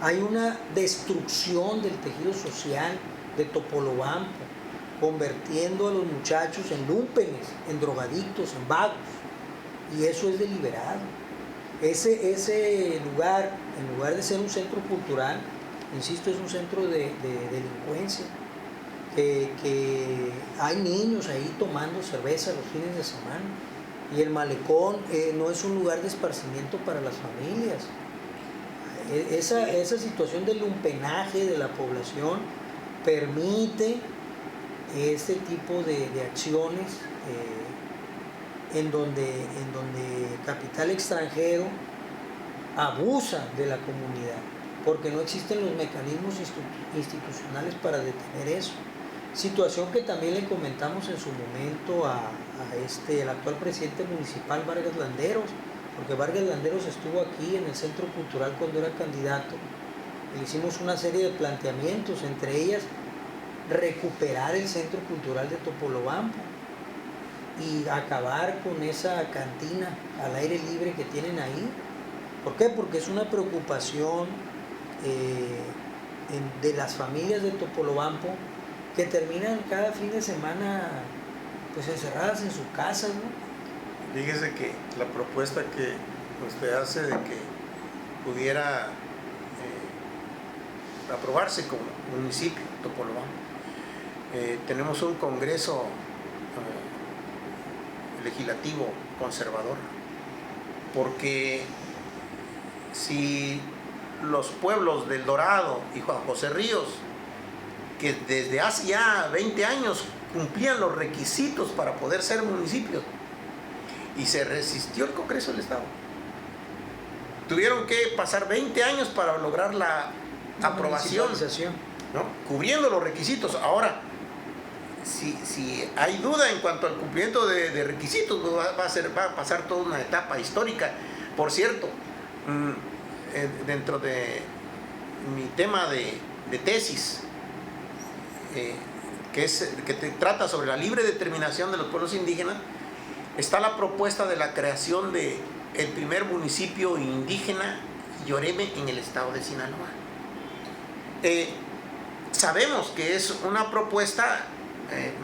Hay una destrucción del tejido social de Topolobampo, convirtiendo a los muchachos en lúmpenes, en drogadictos, en vagos. Y eso es deliberado. Ese lugar, en lugar de ser un centro cultural, insisto, es un centro de delincuencia. Que hay niños ahí tomando cerveza los fines de semana. Y el malecón no es un lugar de esparcimiento para las familias. Esa situación del lumpenaje de la población permite este tipo de acciones en donde capital extranjero abusa de la comunidad, porque no existen los mecanismos institucionales para detener eso. Situación que también le comentamos en su momento el actual presidente municipal, Vargas Landeros, porque Vargas Landeros estuvo aquí en el Centro Cultural cuando era candidato. Le hicimos una serie de planteamientos, entre ellas recuperar el Centro Cultural de Topolobampo y acabar con esa cantina al aire libre que tienen ahí. ¿Por qué? Porque es una preocupación de las familias de Topolobampo que terminan cada fin de semana pues encerradas en sus casas, ¿no? Fíjese que la propuesta que usted hace de que pudiera aprobarse como municipio Topolobampo, tenemos un congreso legislativo conservador, porque si los pueblos del Dorado y Juan José Ríos, que desde hace ya 20 años cumplían los requisitos para poder ser municipios, y se resistió el Congreso del Estado, tuvieron que pasar 20 años para lograr la aprobación, ¿no? Cubriendo los requisitos. Ahora, si hay duda en cuanto al cumplimiento de requisitos, pues va a pasar toda una etapa histórica. Por cierto, dentro de mi tema de tesis, que trata sobre la libre determinación de los pueblos indígenas, está la propuesta de la creación de el primer municipio indígena Yoreme en el estado de Sinaloa. Sabemos que es una propuesta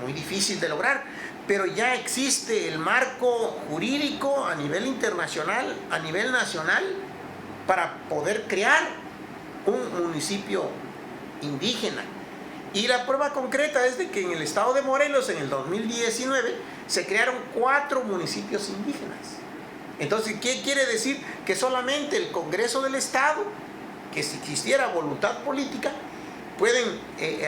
muy difícil de lograr, pero ya existe el marco jurídico a nivel internacional, a nivel nacional, para poder crear un municipio indígena. Y la prueba concreta es de que en el estado de Morelos, en el 2019, se crearon 4 municipios indígenas. Entonces, ¿qué quiere decir? Que solamente el Congreso del Estado, que si existiera voluntad política, pueden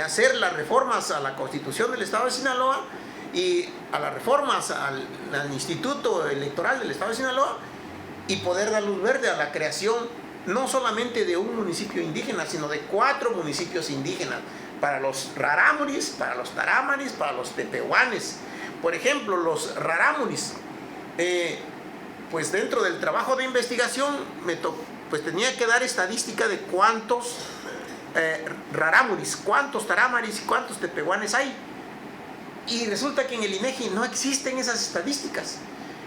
hacer las reformas a la Constitución del Estado de Sinaloa y a las reformas al Instituto Electoral del Estado de Sinaloa, y poder dar luz verde a la creación no solamente de un municipio indígena, sino de 4 municipios indígenas, para los rarámuris, para los tarámaris, para los tepehuanes. Por ejemplo, los rarámuris, pues dentro del trabajo de investigación pues tenía que dar estadística de cuántos rarámuris, cuántos tarámaris y cuántos tepehuanes hay. Y resulta que en el INEGI no existen esas estadísticas.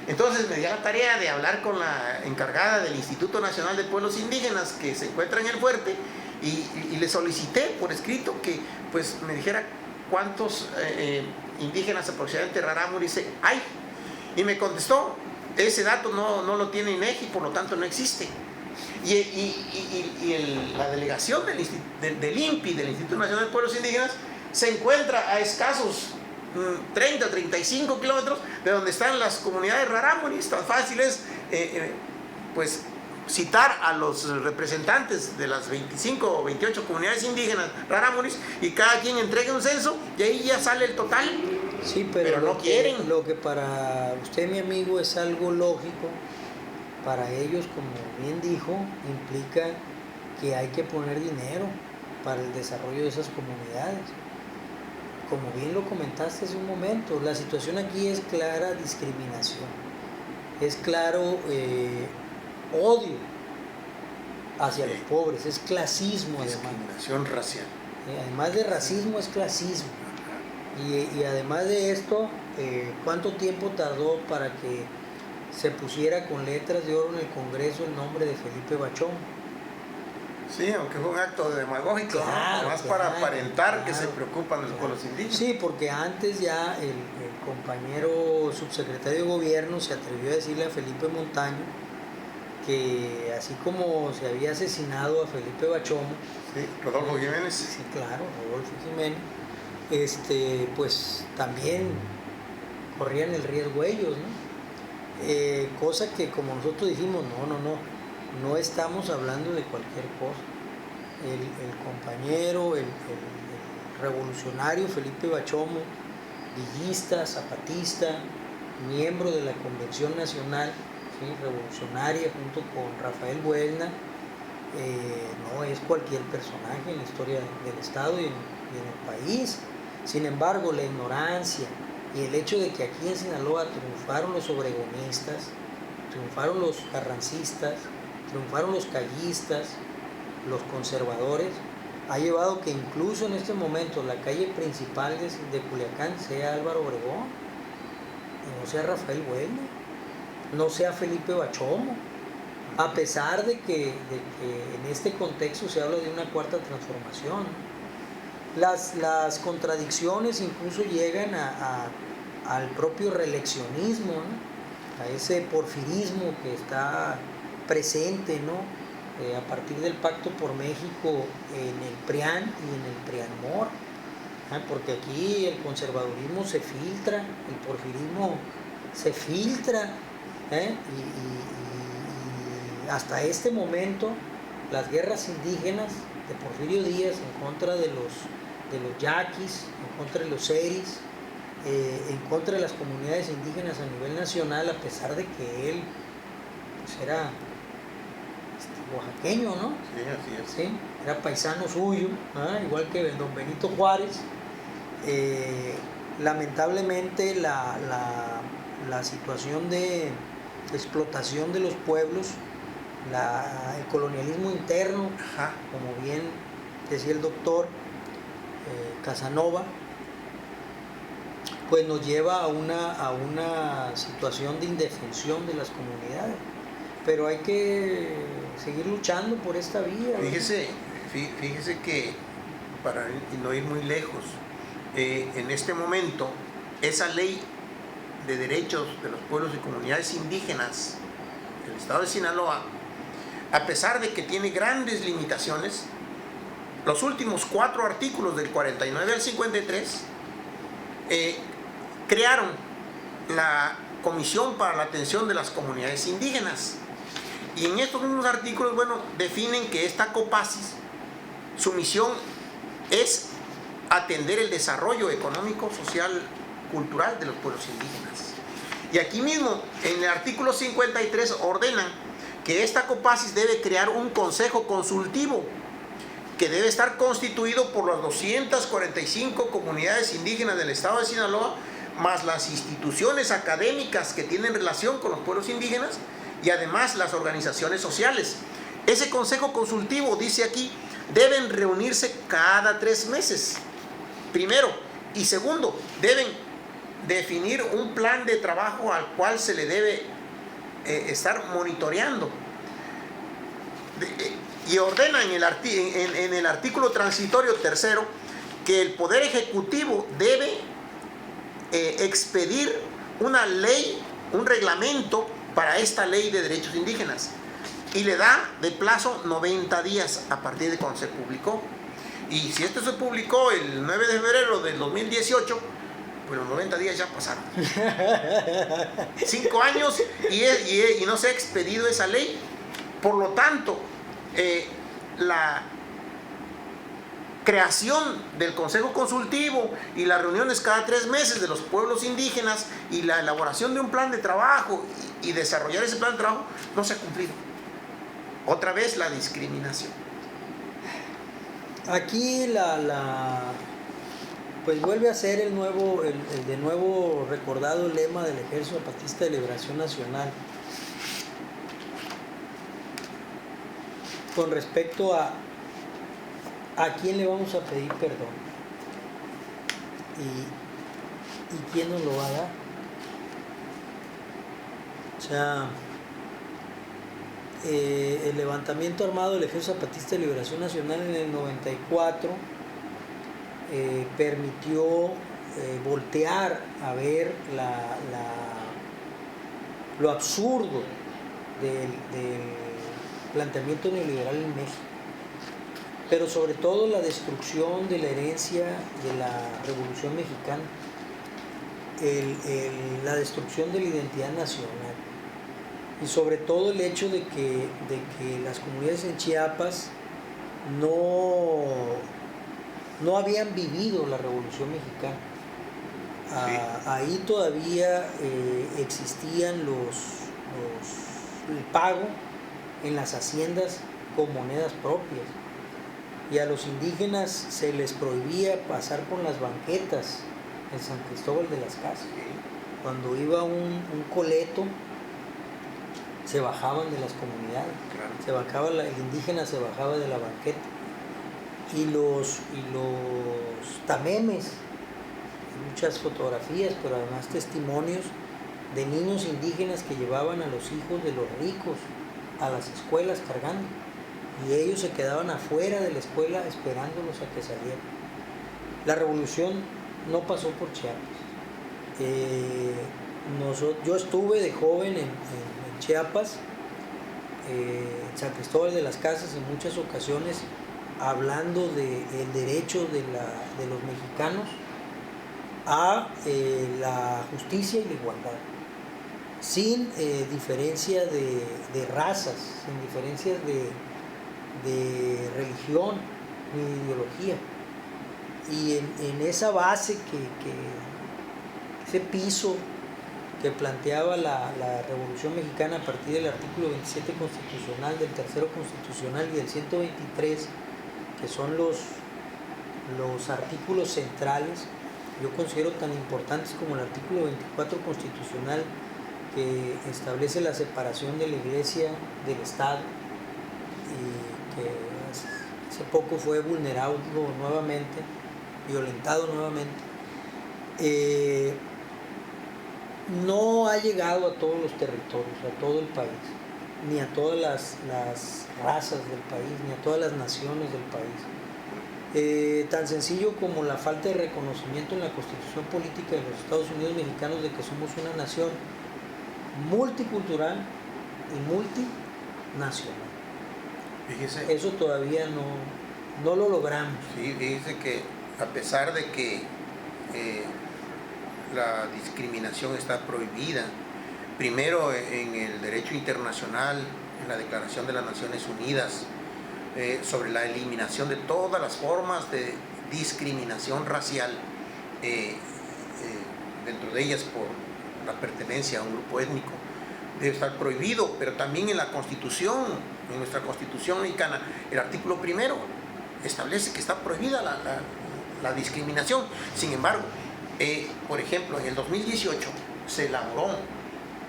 Entonces me di la tarea de hablar con la encargada del Instituto Nacional de Pueblos Indígenas, que se encuentra en el Fuerte, y le solicité por escrito que pues me dijera cuántos indígenas aproximadamente rarámuris hay. Y me contestó, ese dato no lo tiene INEGI, por lo tanto no existe. La delegación del INPI, del Instituto Nacional de Pueblos Indígenas, se encuentra a escasos 30 o 35 kilómetros de donde están las comunidades rarámuris. Tan fácil es pues citar a los representantes de las 25 o 28 comunidades indígenas rarámuris y cada quien entregue un censo y ahí ya sale el total. Sí, pero no quieren. Lo que para usted, mi amigo, es algo lógico, para ellos, como bien dijo, implica que hay que poner dinero para el desarrollo de esas comunidades. como bien lo comentaste hace un momento, la situación aquí es clara discriminación, es claro odio hacia los pobres, es clasismo además. Discriminación racial. Además de racismo es clasismo. Y además de esto, ¿cuánto tiempo tardó para que se pusiera con letras de oro en el Congreso el nombre de Felipe Bachón? Sí, aunque fue un acto demagógico, claro, más para aparentar que se preocupan de los pueblos indígenas. Sí, porque antes ya el compañero subsecretario de Gobierno se atrevió a decirle a Felipe Montaño que así como se había asesinado a Felipe Bachón, sí, Rodolfo Jiménez. Sí, claro, Rodolfo Jiménez, pues también corrían el riesgo ellos, ¿no? Cosa que como nosotros dijimos, no estamos hablando de cualquier cosa. El compañero, el revolucionario Felipe Bachomo, villista, zapatista, miembro de la Convención Nacional, ¿sí?, revolucionaria, junto con Rafael Buelna, no es cualquier personaje en la historia del Estado y en el país. Sin embargo, la ignorancia y el hecho de que aquí en Sinaloa triunfaron los obregonistas, triunfaron los carrancistas, triunfaron los callistas, los conservadores, ha llevado que incluso en este momento la calle principal de Culiacán sea Álvaro Obregón, y no sea Rafael Buelna, no sea Felipe Bachomo, a pesar de que en este contexto se habla de una cuarta transformación. Las contradicciones incluso llegan al propio reeleccionismo, ¿no?, a ese porfirismo que está presente, ¿no?, a partir del Pacto por México en el PRIAN y en el PRIANMOR, porque aquí el conservadurismo se filtra, el porfirismo se filtra, y hasta este momento las guerras indígenas de Porfirio Díaz en contra de los yaquis, en contra de los seris, en contra de las comunidades indígenas a nivel nacional, a pesar de que él pues era oaxaqueño, ¿no? Sí, así es. ¿Sí? Era paisano suyo, igual que don Benito Juárez. Lamentablemente la situación de explotación de los pueblos, el colonialismo interno, Ajá, como bien decía el doctor Casanova, pues nos lleva a una situación de indefensión de las comunidades. Pero hay que seguir luchando por esta vía. Fíjese que, para no ir muy lejos, en este momento, esa ley de derechos de los pueblos y comunidades indígenas del estado de Sinaloa, a pesar de que tiene grandes limitaciones, los últimos 4 artículos del 49 al 53 crearon la Comisión para la Atención de las Comunidades Indígenas. Y en estos mismos artículos, definen que esta COPACIS, su misión es atender el desarrollo económico, social, cultural de los pueblos indígenas. Y aquí mismo, en el artículo 53, ordenan que esta COPACIS debe crear un consejo consultivo que debe estar constituido por las 245 comunidades indígenas del estado de Sinaloa, más las instituciones académicas que tienen relación con los pueblos indígenas, y además las organizaciones sociales. Ese consejo consultivo, dice aquí, deben reunirse cada 3 meses, primero, y segundo, deben definir un plan de trabajo al cual se le debe estar monitoreando. Y ordena en el artículo transitorio tercero que el Poder Ejecutivo debe expedir una ley, un reglamento para esta ley de derechos indígenas, y le da de plazo 90 días a partir de cuando se publicó. Y si esto se publicó el 9 de febrero del 2018, pues los 90 días ya pasaron. 5 años y no se ha expedido esa ley. Por lo tanto, la creación del Consejo Consultivo y las reuniones cada 3 meses de los pueblos indígenas y la elaboración de un plan de trabajo y desarrollar ese plan de trabajo no se ha cumplido. Otra vez la discriminación. Aquí pues vuelve a ser el de nuevo recordado lema del Ejército Zapatista de Liberación Nacional con respecto a quién le vamos a pedir perdón y quién nos lo va a dar. O sea, el levantamiento armado del Ejército Zapatista de Liberación Nacional en el 94 permitió voltear a ver lo absurdo del planteamiento neoliberal en México, pero sobre todo la destrucción de la herencia de la Revolución Mexicana, la destrucción de la identidad nacional y sobre todo el hecho de que las comunidades en Chiapas no habían vivido la Revolución Mexicana. Ahí todavía existían el pago en las haciendas con monedas propias y a los indígenas se les prohibía pasar por las banquetas en San Cristóbal de las Casas. Cuando iba un coleto se bajaban de las comunidades, el indígena se bajaba de la banqueta y los tamemes, muchas fotografías, pero además testimonios de niños indígenas que llevaban a los hijos de los ricos a las escuelas cargando y ellos se quedaban afuera de la escuela esperándolos a que salieran. La revolución no pasó por Chiapas. Yo estuve de joven en Chiapas, en San Cristóbal de las Casas, en muchas ocasiones hablando del derecho de los mexicanos a la justicia y la igualdad, sin diferencia de razas, sin diferencias de religión ni de ideología. Y en esa base, ese piso que planteaba la Revolución Mexicana a partir del artículo 27 constitucional, del tercero constitucional y del 123, que son los artículos centrales, yo considero tan importantes como el artículo 24 constitucional, que establece la separación de la Iglesia del Estado y que hace poco fue vulnerado nuevamente, violentado nuevamente. No ha llegado a todos los territorios, a todo el país, ni a todas las razas del país, ni a todas las naciones del país. Tan sencillo como la falta de reconocimiento en la Constitución Política de los Estados Unidos Mexicanos de que somos una nación multicultural y multinacional. Fíjese, eso todavía no lo logramos. Sí, fíjese que a pesar de que la discriminación está prohibida, primero en el derecho internacional, en la Declaración de las Naciones Unidas, sobre la eliminación de todas las formas de discriminación racial, dentro de ellas por la pertenencia a un grupo étnico, debe estar prohibido, pero también en la Constitución, en nuestra Constitución mexicana, el artículo 1 establece que está prohibida la discriminación. Sin embargo, por ejemplo, en el 2018 se elaboró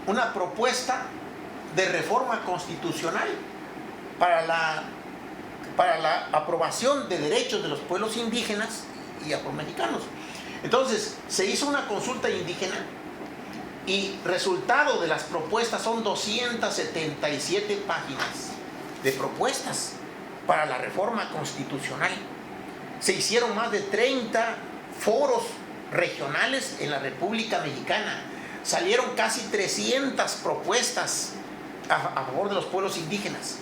una propuesta de reforma constitucional para la aprobación de derechos de los pueblos indígenas y afromexicanos. Entonces, se hizo una consulta indígena y resultado de las propuestas son 277 páginas de propuestas para la reforma constitucional. Se hicieron más de 30 foros regionales en la República Mexicana. Salieron casi 300 propuestas a favor de los pueblos indígenas.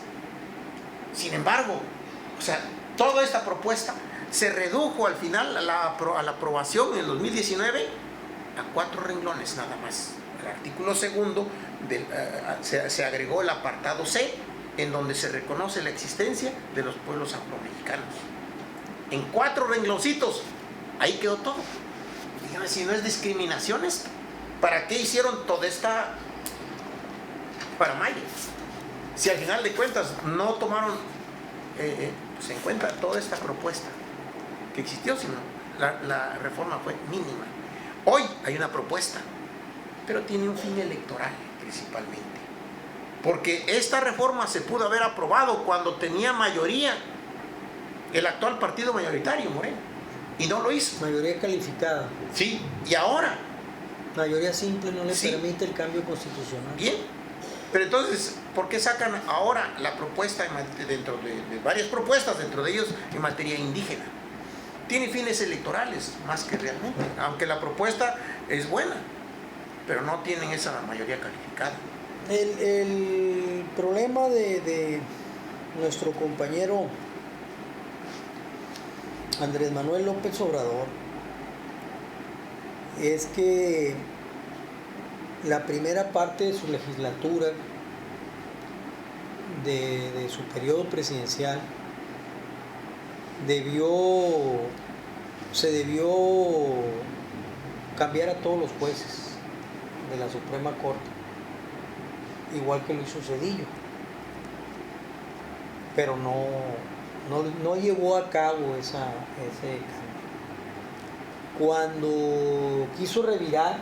Sin embargo, o sea, toda esta propuesta se redujo al final a la aprobación en el 2019 a 4 renglones nada más. El artículo 2 se agregó el apartado C, en donde se reconoce la existencia de los pueblos afromexicanos. En 4 rengloncitos, ahí quedó todo. Dígame, si no es discriminación esto, ¿para qué hicieron toda esta paramaya? Si al final de cuentas no tomaron en cuenta toda esta propuesta que existió, sino la reforma fue mínima. Hoy hay una propuesta, pero tiene un fin electoral principalmente. Porque esta reforma se pudo haber aprobado cuando tenía mayoría el actual partido mayoritario, Morena, y no lo hizo. Mayoría calificada. Sí, y ahora. Mayoría simple no le Sí. permite el cambio constitucional. Bien, pero entonces, ¿por qué sacan ahora la propuesta dentro de varias propuestas, dentro de ellos en materia indígena? Tiene fines electorales más que realmente, aunque la propuesta es buena, pero no tienen esa mayoría calificada. El problema de nuestro compañero Andrés Manuel López Obrador es que la primera parte de su legislatura, de su periodo presidencial, se debió cambiar a todos los jueces de la Suprema Corte, igual que lo hizo Zedillo, pero no llevó a cabo ese cambio. Cuando quiso revirar,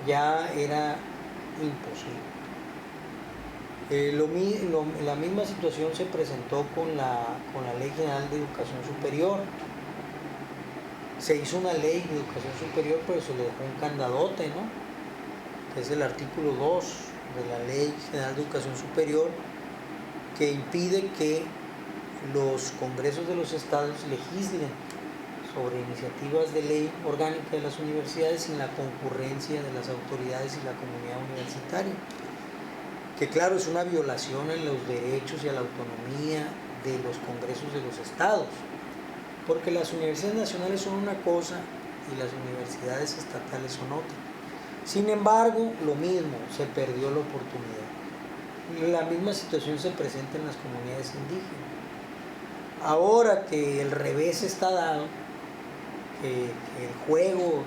ya era imposible. La misma situación se presentó con la Ley General de Educación Superior. Se hizo una ley de educación superior, pero se le dejó un candadote, ¿no? Que es el artículo 2 de la Ley General de Educación Superior, que impide que los congresos de los estados legislen sobre iniciativas de ley orgánica de las universidades sin la concurrencia de las autoridades y la comunidad universitaria. Que claro, es una violación en los derechos y a la autonomía de los congresos de los estados, porque las universidades nacionales son una cosa y las universidades estatales son otra. Sin embargo, lo mismo, se perdió la oportunidad. La misma situación se presenta en las comunidades indígenas. Ahora que el revés está dado, que el juego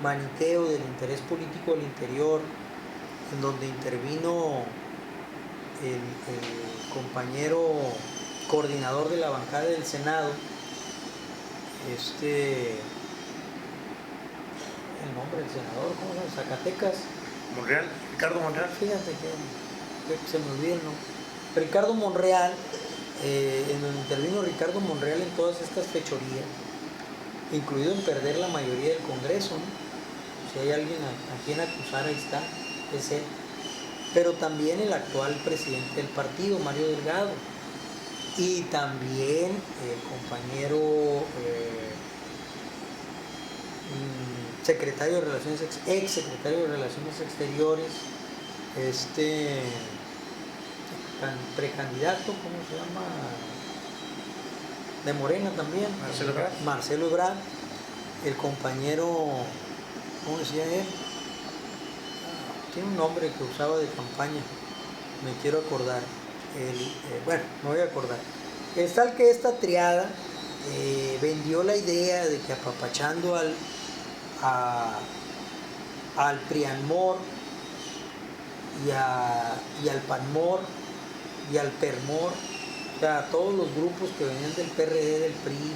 maniqueo del interés político del interior, en donde intervino el compañero coordinador de la bancada del Senado, el nombre del senador, ¿cómo se llama? Zacatecas. Monreal, Ricardo Monreal. Fíjate que se me olvida el nombre. Ricardo Monreal, en donde intervino Ricardo Monreal en todas estas fechorías, incluido en perder la mayoría del Congreso, ¿no? Si hay alguien a quien acusar, ahí está, es él. Pero también el actual presidente del partido, Mario Delgado, y también el compañero secretario de Relaciones ex secretario de Relaciones Exteriores, precandidato, ¿cómo se llama? De Morena también, Marcelo Ebrard, el compañero, ¿cómo decía él? Tiene un nombre que usaba de campaña, me quiero acordar. Bueno, me voy a acordar. Es tal que esta triada vendió la idea de que apapachando al PRIANMOR y al PANMOR y al PERMOR, o sea, a todos los grupos que venían del PRD, del PRI,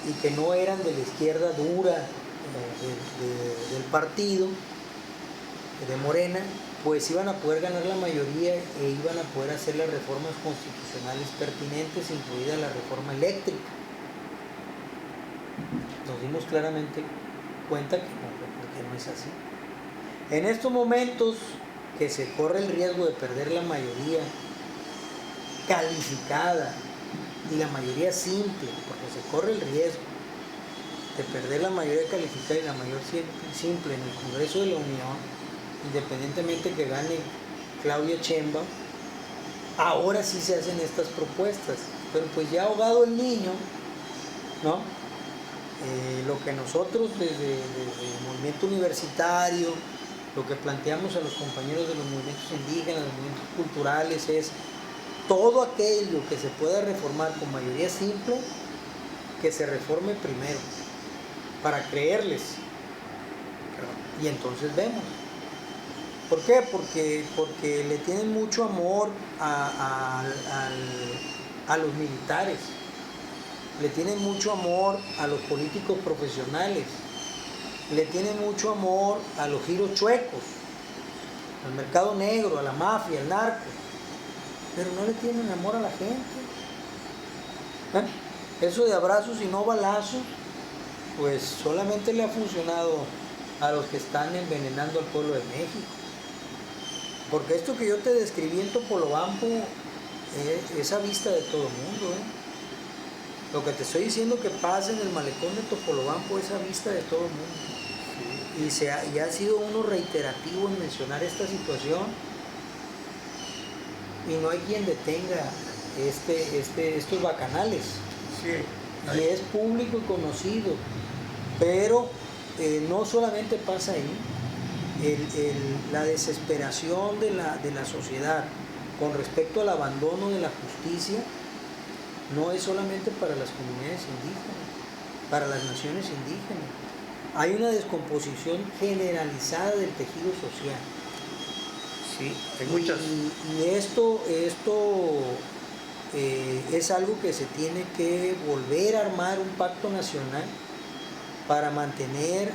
y que no eran de la izquierda dura del partido, de Morena, pues iban a poder ganar la mayoría e iban a poder hacer las reformas constitucionales pertinentes, incluida la reforma eléctrica. Nos dimos claramente cuenta que no es así. En estos momentos que se corre el riesgo de perder la mayoría calificada y la mayoría simple, porque se corre el riesgo de perder la mayoría calificada y la mayoría simple en el Congreso de la Unión, independientemente que gane Claudia Sheinbaum, ahora sí se hacen estas propuestas, pero pues ya ahogado el niño, ¿no? Lo que nosotros desde el movimiento universitario, lo que planteamos a los compañeros de los movimientos indígenas, los movimientos culturales, es todo aquello que se pueda reformar con mayoría simple, que se reforme primero, para creerles, y entonces vemos. ¿Por qué? Porque le tienen mucho amor a los militares. le tienen mucho amor a los políticos profesionales, le tienen mucho amor a los giros chuecos, al mercado negro, a la mafia, al narco, pero no le tienen amor a la gente. Eso de abrazos y no balazos, pues solamente le ha funcionado a los que están envenenando al pueblo de México. Porque esto que yo te describí en Topolobampo es a vista de todo el mundo. Lo que te estoy diciendo que pasa en el malecón de Topolobampo es a vista de todo el mundo. Sí. Y ha sido uno reiterativo en mencionar esta situación, y no hay quien detenga estos bacanales. Sí. Y es público y conocido, pero no solamente pasa ahí. La desesperación de la sociedad con respecto al abandono de la justicia no es solamente para las comunidades indígenas, para las naciones indígenas. Hay una descomposición generalizada del tejido social. Sí, hay muchas. Y esto es algo que se tiene que volver a armar un pacto nacional para mantener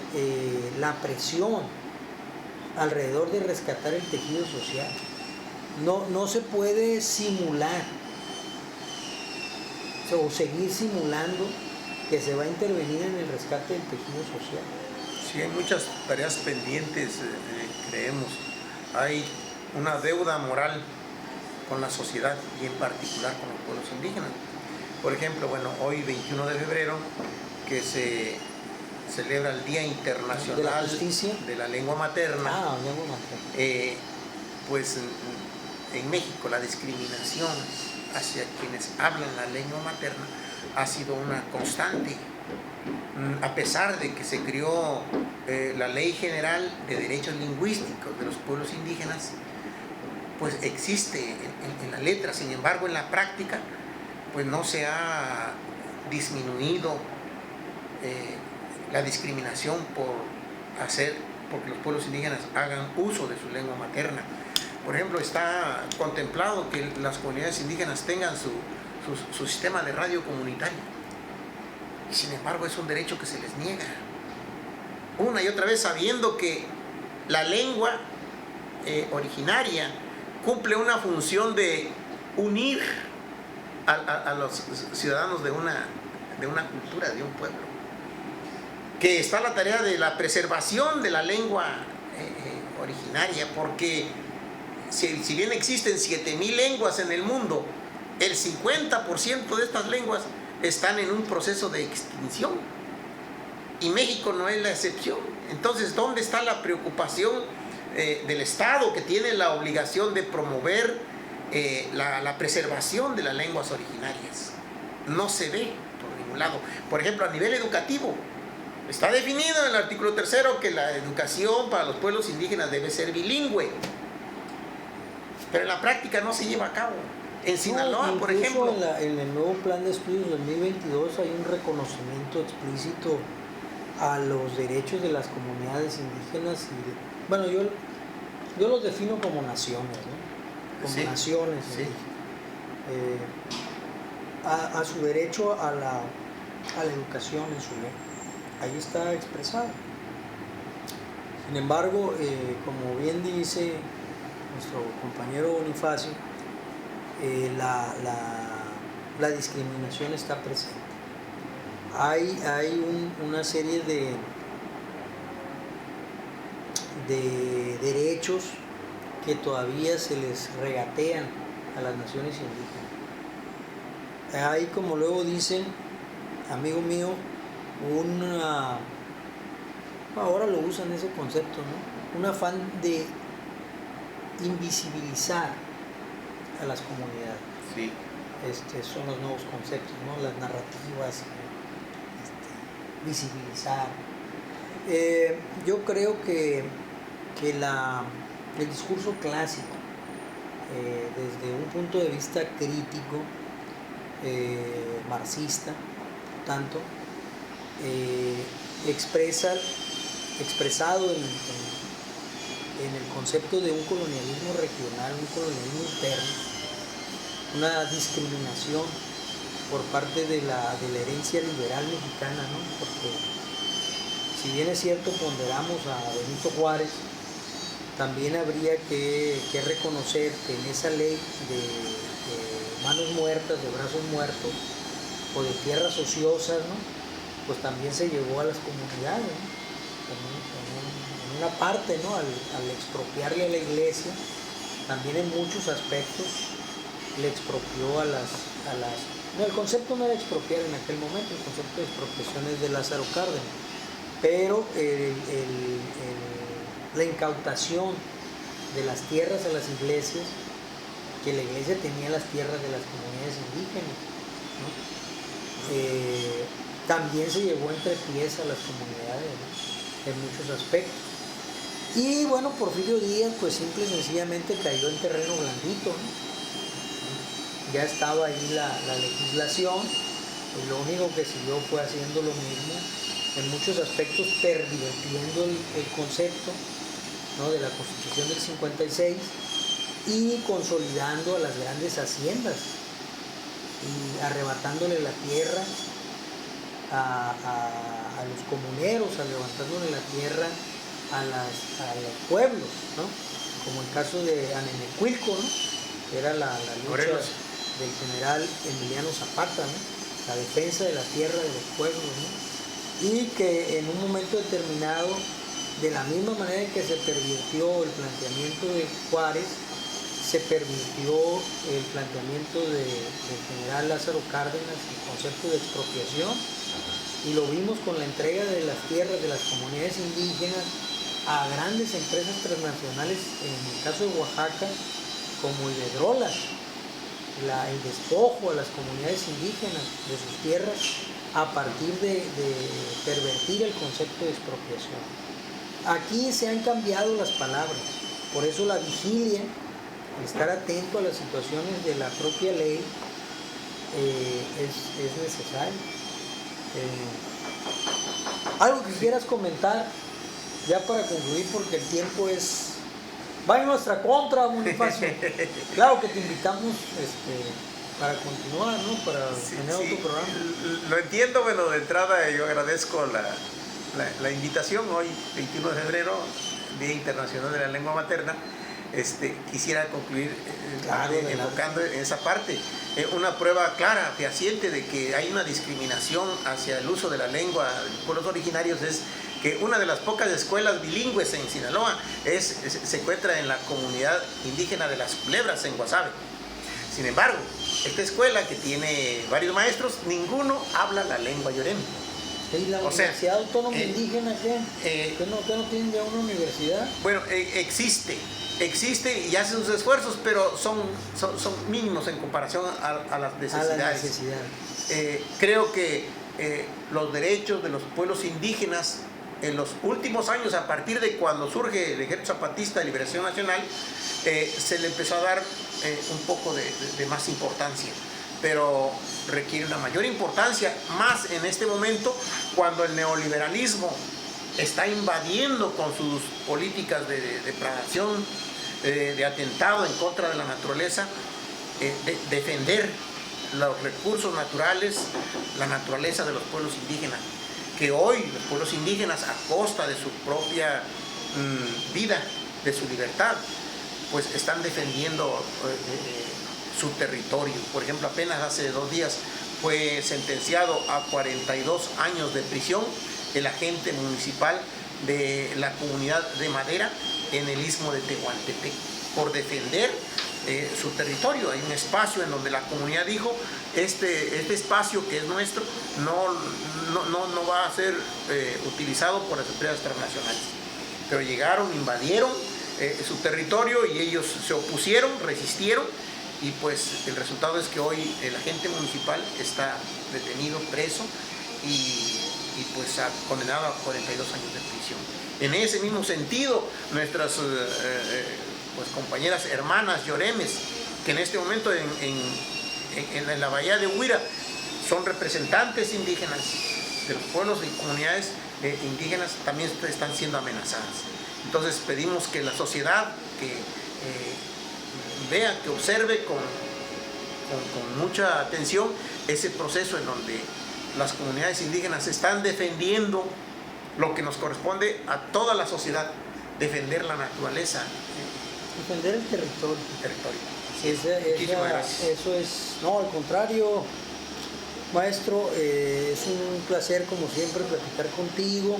la presión alrededor de rescatar el tejido social. No se puede simular o seguir simulando que se va a intervenir en el rescate del tejido social. Sí, hay muchas tareas pendientes, creemos. Hay una deuda moral con la sociedad y en particular con los pueblos indígenas. Por ejemplo, hoy 21 de febrero, que se celebra el Día Internacional de la Justicia, de la Lengua Materna. Lengua materna. Pues en México la discriminación hacia quienes hablan la lengua materna ha sido una constante. A pesar de que se creó la Ley General de Derechos Lingüísticos de los Pueblos Indígenas, pues existe en la letra. Sin embargo, en la práctica, pues no se ha disminuido la discriminación porque los pueblos indígenas hagan uso de su lengua materna. Por ejemplo, está contemplado que las comunidades indígenas tengan su sistema de radio comunitario. Y sin embargo, es un derecho que se les niega. Una y otra vez, sabiendo que la lengua originaria cumple una función de unir a los ciudadanos de una cultura, de un pueblo. Que está la tarea de la preservación de la lengua originaria, porque si bien existen 7,000 lenguas en el mundo, el 50% de estas lenguas están en un proceso de extinción. Y México no es la excepción. Entonces, ¿dónde está la preocupación del Estado, que tiene la obligación de promover la preservación de las lenguas originarias? No se ve por ningún lado. Por ejemplo, a nivel educativo, está definido en el artículo 3 que la educación para los pueblos indígenas debe ser bilingüe. Pero en la práctica no se lleva a cabo. En Sinaloa, por ejemplo. En el nuevo plan de estudios 2022 hay un reconocimiento explícito a los derechos de las comunidades indígenas. Yo los defino como naciones, ¿no? Como naciones. Sí. A su derecho a la educación en su lengua. Ahí está expresado. Sin embargo, como bien dice nuestro compañero Bonifacio, la discriminación está presente. Hay una serie de derechos que todavía se les regatean a las naciones indígenas. Hay, como luego dicen, amigo mío, ahora lo usan ese concepto, ¿no? Un afán de invisibilizar a las comunidades. Sí. Son los nuevos conceptos, ¿no? Las narrativas, visibilizar. Yo creo que el discurso clásico, desde un punto de vista crítico, marxista, tanto, expresado en el concepto de un colonialismo regional, un colonialismo interno, una discriminación por parte de la herencia liberal mexicana, ¿no? Porque si bien es cierto ponderamos a Benito Juárez, también habría que reconocer que en esa ley de manos muertas, de brazos muertos o de tierras ociosas, ¿no? Pues también se llevó a las comunidades, ¿no? En una parte, ¿no? Al expropiarle a la iglesia, también en muchos aspectos le expropió a las... No, el concepto no era expropiar en aquel momento, el concepto de expropiación es de Lázaro Cárdenas, pero la incautación de las tierras a las iglesias, que la iglesia tenía las tierras de las comunidades indígenas, ¿no? También se llevó entre pies a las comunidades, ¿no? En muchos aspectos. Y bueno, Porfirio Díaz pues simple y sencillamente cayó en terreno blandito, ¿no? Ya estaba ahí la legislación, y lo único que siguió fue haciendo lo mismo, en muchos aspectos pervirtiendo el concepto, ¿no? De la Constitución del 56 y consolidando a las grandes haciendas y arrebatándole la tierra a los comuneros, arrebatándole la tierra a los pueblos, ¿no? Como el caso de Anenecuilco, ¿no? Que era la lucha del general Emiliano Zapata, ¿no? La defensa de la tierra de los pueblos, ¿no? Y que en un momento determinado, de la misma manera que se pervirtió el planteamiento de Juárez, se pervirtió el planteamiento del general Lázaro Cárdenas, el concepto de expropiación, y lo vimos con la entrega de las tierras de las comunidades indígenas a grandes empresas transnacionales, en el caso de Oaxaca, como Iberdrola, el despojo a las comunidades indígenas de sus tierras a partir de pervertir el concepto de expropiación. Aquí se han cambiado las palabras, por eso la vigilia, estar atento a las situaciones de la propia ley es necesario. Algo que quieras comentar ya para concluir, porque el tiempo va en nuestra contra, Bonifacio. Claro que te invitamos para continuar, ¿no? Para tener otro programa. Lo entiendo. Bueno, de entrada yo agradezco la invitación. Hoy, 21 de febrero, Día Internacional de la Lengua Materna. Quisiera concluir enfocando en esa parte. Una prueba clara, fehaciente de que hay una discriminación hacia el uso de la lengua de los pueblos originarios es que una de las pocas escuelas bilingües en Sinaloa se encuentra en la comunidad indígena de Las Culebras, en Guasave. Sin embargo, esta escuela, que tiene varios maestros, ninguno habla la lengua yorem. ¿Y la Universidad Autónoma Indígena qué? ¿Que no tienen ya una universidad? Bueno, existe y hace sus esfuerzos, pero son mínimos en comparación a las necesidades. Creo que los derechos de los pueblos indígenas en los últimos años, a partir de cuando surge el Ejército Zapatista de Liberación Nacional, se le empezó a dar un poco de más importancia, pero requiere una mayor importancia, más en este momento cuando el neoliberalismo está invadiendo con sus políticas de depravación, de atentado en contra de la naturaleza, defender los recursos naturales, la naturaleza de los pueblos indígenas, que hoy los pueblos indígenas, a costa de su propia vida, de su libertad, pues están defendiendo su territorio. Por ejemplo, apenas hace 2 días fue sentenciado a 42 años de prisión el agente municipal de la comunidad de Madera en el istmo de Tehuantepec por defender su territorio. Hay un espacio en donde la comunidad dijo: este espacio que es nuestro no va a ser utilizado por las empresas transnacionales. Pero llegaron, invadieron su territorio y ellos se opusieron, resistieron, y pues el resultado es que hoy el agente municipal está detenido, preso y pues ha condenado a 42 años de prisión. En ese mismo sentido, nuestras pues compañeras hermanas yoremes, que en este momento en la bahía de Huira son representantes indígenas de los pueblos y comunidades indígenas, también están siendo amenazadas. Entonces pedimos que la sociedad que vea, que observe con con mucha atención ese proceso en donde las comunidades indígenas están defendiendo lo que nos corresponde a toda la sociedad, defender la naturaleza. Defender el territorio. Muchísimas gracias. Eso es, no, al contrario, maestro, es un placer como siempre platicar contigo,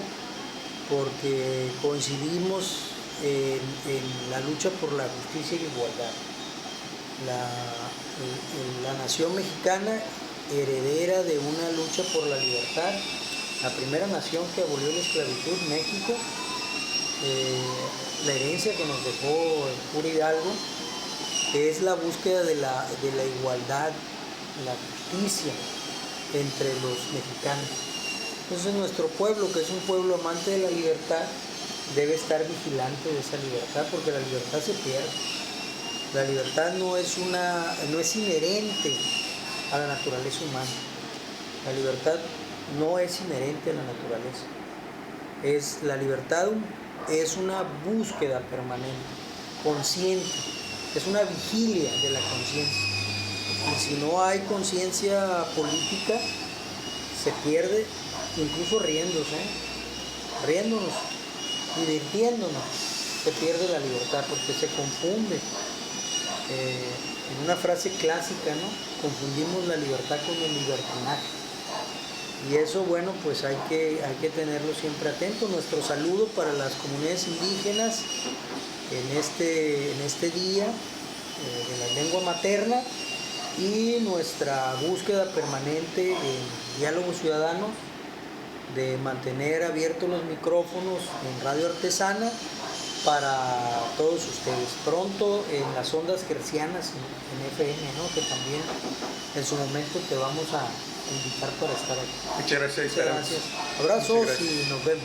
porque coincidimos en la lucha por la justicia y la igualdad. La nación mexicana, heredera de una lucha por la libertad, la primera nación que abolió la esclavitud, México, la herencia que nos dejó el cura Hidalgo, es la búsqueda de la igualdad, la justicia entre los mexicanos. Entonces nuestro pueblo, que es un pueblo amante de la libertad, debe estar vigilante de esa libertad, porque la libertad se pierde. La libertad no es inherente a la naturaleza humana. La libertad no es inherente a la naturaleza. La libertad es una búsqueda permanente, consciente, es una vigilia de la conciencia. Y si no hay conciencia política, se pierde, incluso riéndonos, divirtiéndonos, se pierde la libertad porque se confunde. En una frase clásica, ¿no? Confundimos la libertad con el libertinaje. Y eso, bueno, pues hay que tenerlo siempre atento. Nuestro saludo para las comunidades indígenas en este día de la lengua materna, y nuestra búsqueda permanente en diálogo ciudadano de mantener abiertos los micrófonos en Radio Artesana para todos ustedes. Pronto en las ondas hertzianas en FM, ¿no? Que también en su momento te vamos a invitar para estar aquí. Muchas gracias. Muchas gracias. Abrazos y nos vemos.